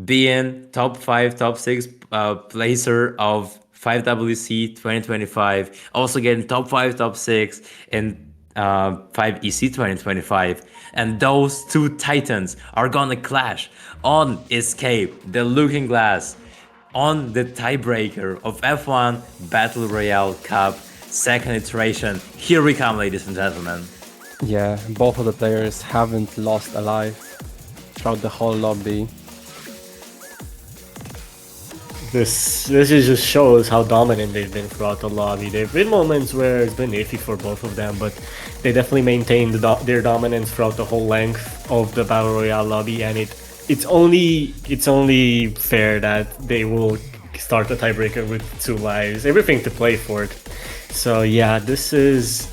Being top 5, top 6 placer of 5WC 2025, also getting top 5, top 6 in 5EC 2025. And those two titans are gonna clash on Escape, the Looking Glass, on the tiebreaker of F1 Battle Royale Cup, second iteration. Here we come, ladies and gentlemen. Yeah, both of the players haven't lost a life throughout the whole lobby. This just shows how dominant they've been throughout the lobby. There've been moments where it's been iffy for both of them, but they definitely maintained their dominance throughout the whole length of the Battle Royale lobby, and it's only fair that they will start the tiebreaker with 2 lives, everything to play for it. So yeah, this is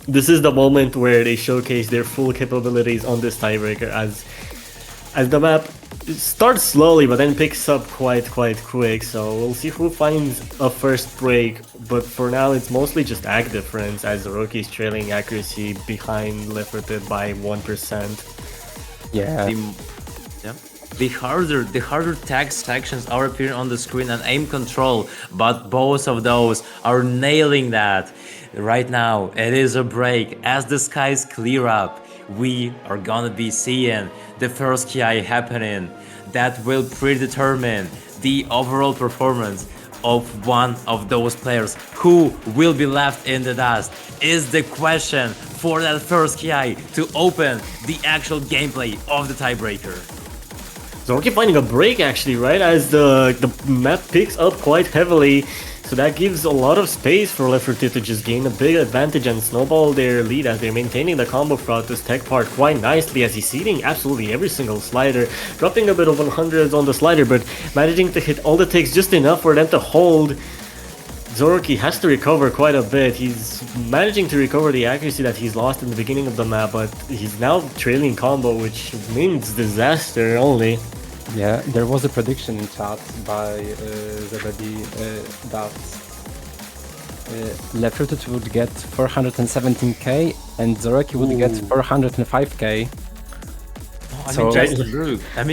the moment where they showcase their full capabilities on this tiebreaker as the map starts slowly but then picks up quite quick. So we'll see who finds a first break, but for now it's mostly just ag difference as Zoroki is trailing accuracy behind Left-footed by 1%. Yeah. The harder text sections are appearing on the screen and aim control, but both of those are nailing that. Right now, it is a break. As the skies clear up, we are gonna be seeing the first KI happening. That will predetermine the overall performance of one of those players. Who will be left in the dust is the question for that first KI to open the actual gameplay of the tiebreaker. Zoroki finding a break actually, right as the map picks up quite heavily, so that gives a lot of space for Left-footed to just gain a big advantage and snowball their lead as they're maintaining the combo throughout this tech part quite nicely as he's seeding absolutely every single slider, dropping a bit of 100s on the slider but managing to hit all the takes just enough for them to hold. Zoroki has to recover quite a bit. He's managing to recover the accuracy that he's lost in the beginning of the map, but he's now trailing combo, which means disaster only. Yeah, there was a prediction in chat by Zebedi that Left-footed would get 417k and Zoroki would get 405k.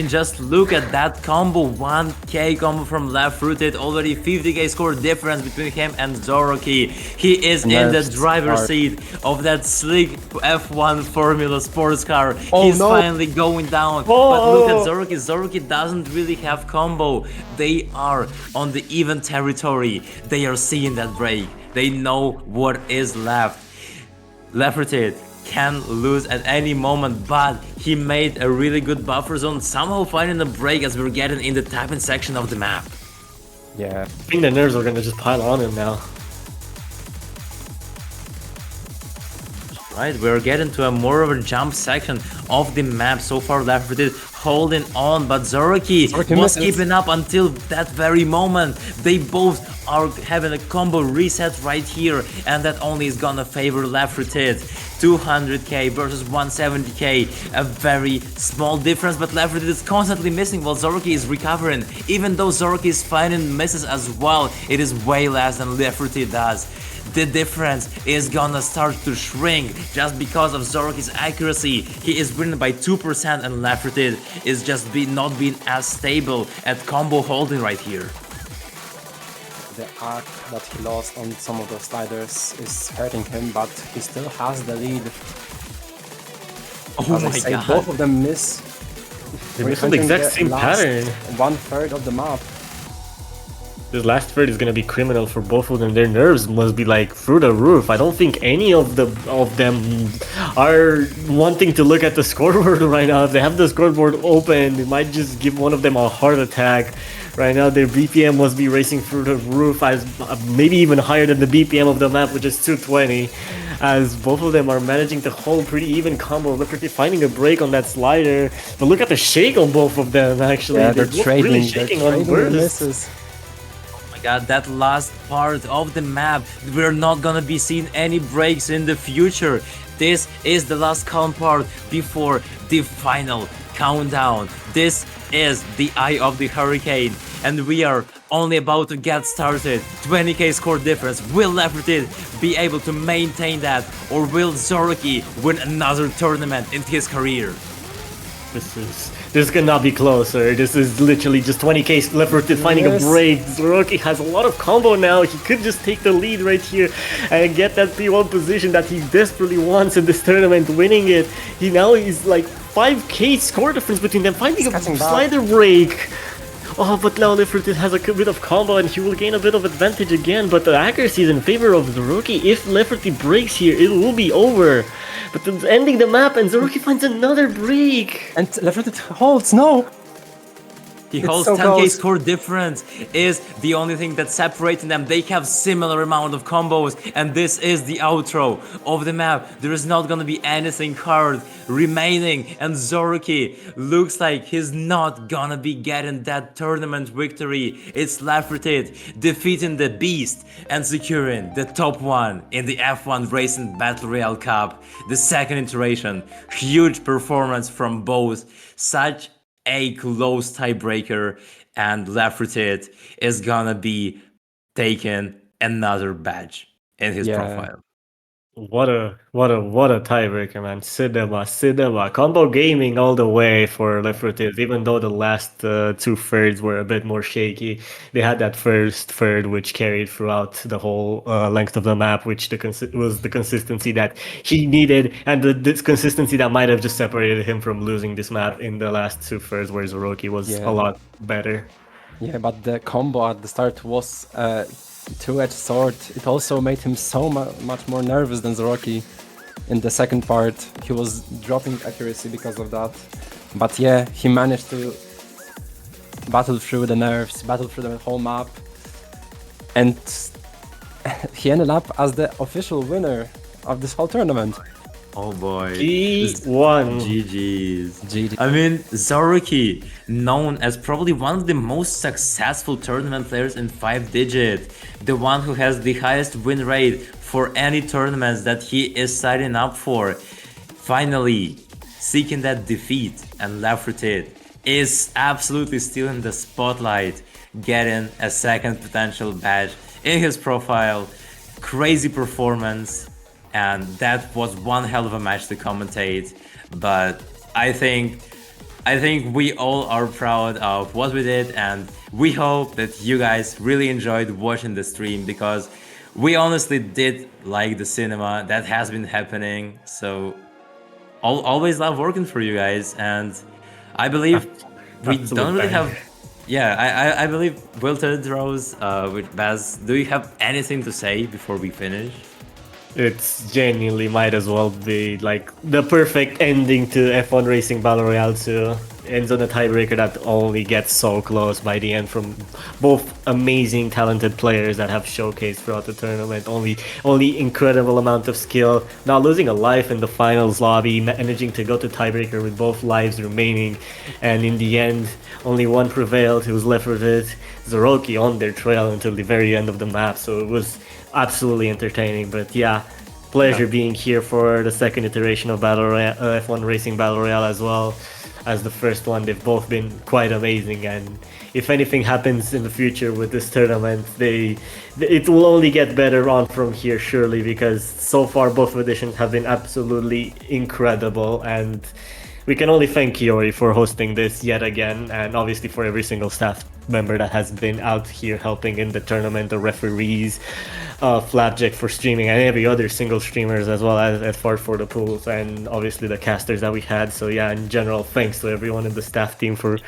Just look at that combo, 1k combo from Left-footed, already 50k score difference between him and Zoroki. He is in the driver's seat of that slick F1 Formula sports car. He's finally going down. But look at Zoroki. Zoroki doesn't really have combo. They are on the even territory. They are seeing that break. They know what is left. Left-footed can lose at any moment, but he made a really good buffer zone, somehow finding a break as we're getting in the tapping section of the map. Yeah. I think the nerves are gonna just pile on him now. Right, we're getting to a more of a jump section of the map. So far, Left 4 Dead holding on, but Zoroark was misses. keeping up until that very moment. They both are having a combo reset right here, and that only is gonna favor Left 4 Dead. 200k versus 170k, a very small difference, but Left 4 Dead is constantly missing while Zoroark is recovering. Even though Zoroark is finding misses as well, it is way less than Left 4 Dead does. The difference is gonna start to shrink just because of Zoroark's accuracy. He is winning by 2% and Left 4 Dead is just not being as stable at combo holding right here. The arc that he lost on some of those sliders is hurting him, but he still has the lead. Oh As I my say, god. both of them miss. They miss on the exact same pattern. 1/3 of the map. This last third is gonna be criminal for both of them. Their nerves must be like through the roof. I don't think any of them are wanting to look at the scoreboard right now. If they have the scoreboard open, it might just give one of them a heart attack. Right now, their BPM must be racing through the roof, as maybe even higher than the BPM of the map, which is 220. As both of them are managing to hold pretty even combo. Look at finding a break on that slider. But look at the shake on both of them. Actually, Yeah, they're both trading. really They're shaking on trading the bursts. misses. God, that last part of the map, we're not gonna be seeing any breaks in the future. This is the last calm part before the final countdown. This is the eye of the hurricane, and we are only about to get started. 20k score difference. Will Left 4 Dead be able to maintain that, or will Zoroark win another tournament in his career? This cannot be closer. This is literally just 20k Left 4 Dead finding a break. Zoroark has a lot of combo now. He could just take the lead right here and get that P1 position that he desperately wants in this tournament, winning it. He now is like 5k score difference between them, finding a slider break. Oh, but now Left 4 Dead has a bit of combo and he will gain a bit of advantage again, but the accuracy is in favor of Zoroark. If Left 4 Dead breaks here, it will be over. But it's ending the map and Zoroark finds another break. And Left 4 Dead holds, no! He It's holds so 10k close. score difference is the only thing that's separating them. They have similar amount of combos, and this is the outro of the map. There is not gonna be anything hard remaining, and Zoroark looks like he's not gonna be getting that tournament victory. It's Left 4 Dead defeating the beast and securing the top one in the F1 Racing Battle Royale Cup, the second iteration. Huge performance from both. Such a close tiebreaker, and Left 4 Dead is gonna be taking another badge in his profile. What a tiebreaker, man. Cinema. Combo gaming all the way for Left 4 Dead, even though the last two thirds were a bit more shaky. They had that first third which carried throughout the whole length of the map, which was the consistency that he needed, and this consistency that might have just separated him from losing this map in the last two thirds, where Zoroark was a lot better. Yeah, but the combo at the start was two-edged sword. It also made him so much more nervous than Zoroark. In the second part, he was dropping accuracy because of that. But yeah, he managed to battle through the nerves, battle through the whole map, and he ended up as the official winner of this whole tournament. Oh boy. G1. GG's. GG. I mean, Zoroark, known as probably one of the most successful tournament players in 5-digit, the one who has the highest win rate for any tournaments that he is signing up for, finally seeking that defeat, and Left 4 Dead is absolutely still in the spotlight, getting a second potential badge in his profile. Crazy performance. And that was one hell of a match to commentate, but I think we all are proud of what we did, and we hope that you guys really enjoyed watching the stream, because we honestly did like the cinema that has been happening. So always love working for you guys, and I believe we don't really have. Yeah, I believe Wilted Rose with Baz. Do you have anything to say before we finish? It's genuinely might as well be like the perfect ending to F1 Racing Battle Royale 2. ends on a tiebreaker that only gets so close by the end from both amazing, talented players that have showcased throughout the tournament. Only incredible amount of skill. Not losing a life in the finals lobby, managing to go to tiebreaker with both lives remaining, and in the end, only one prevailed. Who was left with it? Zoroki on their trail until the very end of the map. So it was absolutely entertaining. But yeah, pleasure being here for the second iteration of F1 Racing Battle Royale as well as the first one. They've both been quite amazing, and if anything happens in the future with this tournament, it will only get better on from here surely, because so far both editions have been absolutely incredible, and we can only thank Kiori for hosting this yet again, and obviously for every single staff member that has been out here helping in the tournament, the referees, Flapjack for streaming, and every other single streamers, as well as for the pools, and obviously the casters that we had. So yeah, in general, thanks to everyone in the staff team for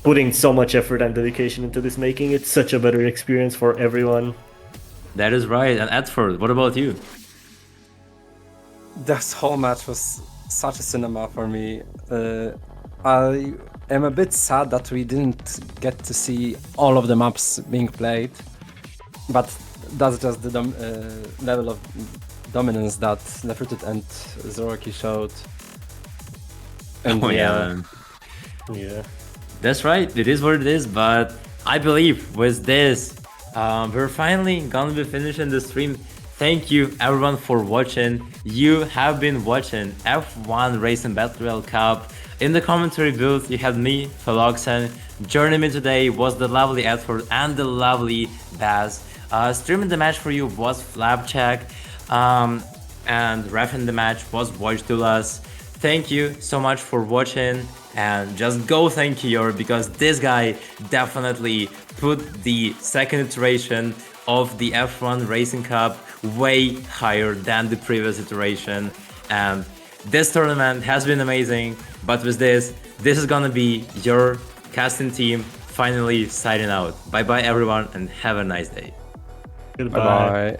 putting so much effort and dedication into this, making it such a better experience for everyone. That is right. And Edford, what about you? This whole match was such a cinema for me. I am a bit sad that we didn't get to see all of the maps being played, but that's just the level of dominance that Lefruted and Zoroki showed. And yeah. Yeah. That's right, it is what it is, but I believe with this, we're finally gonna be finishing the stream. Thank you everyone for watching. You have been watching F1 Racing Battle Royale Cup. In the commentary booth, you had me, Philoxen. Joining me today was the lovely Edford and the lovely Baz. Streaming the match for you was Flapjack, and reffing the match was Watchdulas. Thank you so much for watching, and just go thank Kior, because this guy definitely put the second iteration of the F1 Racing Cup way higher than the previous iteration, and this tournament has been amazing. But with this is gonna be your casting team finally signing out. Bye bye everyone, and have a nice day. Goodbye. Bye.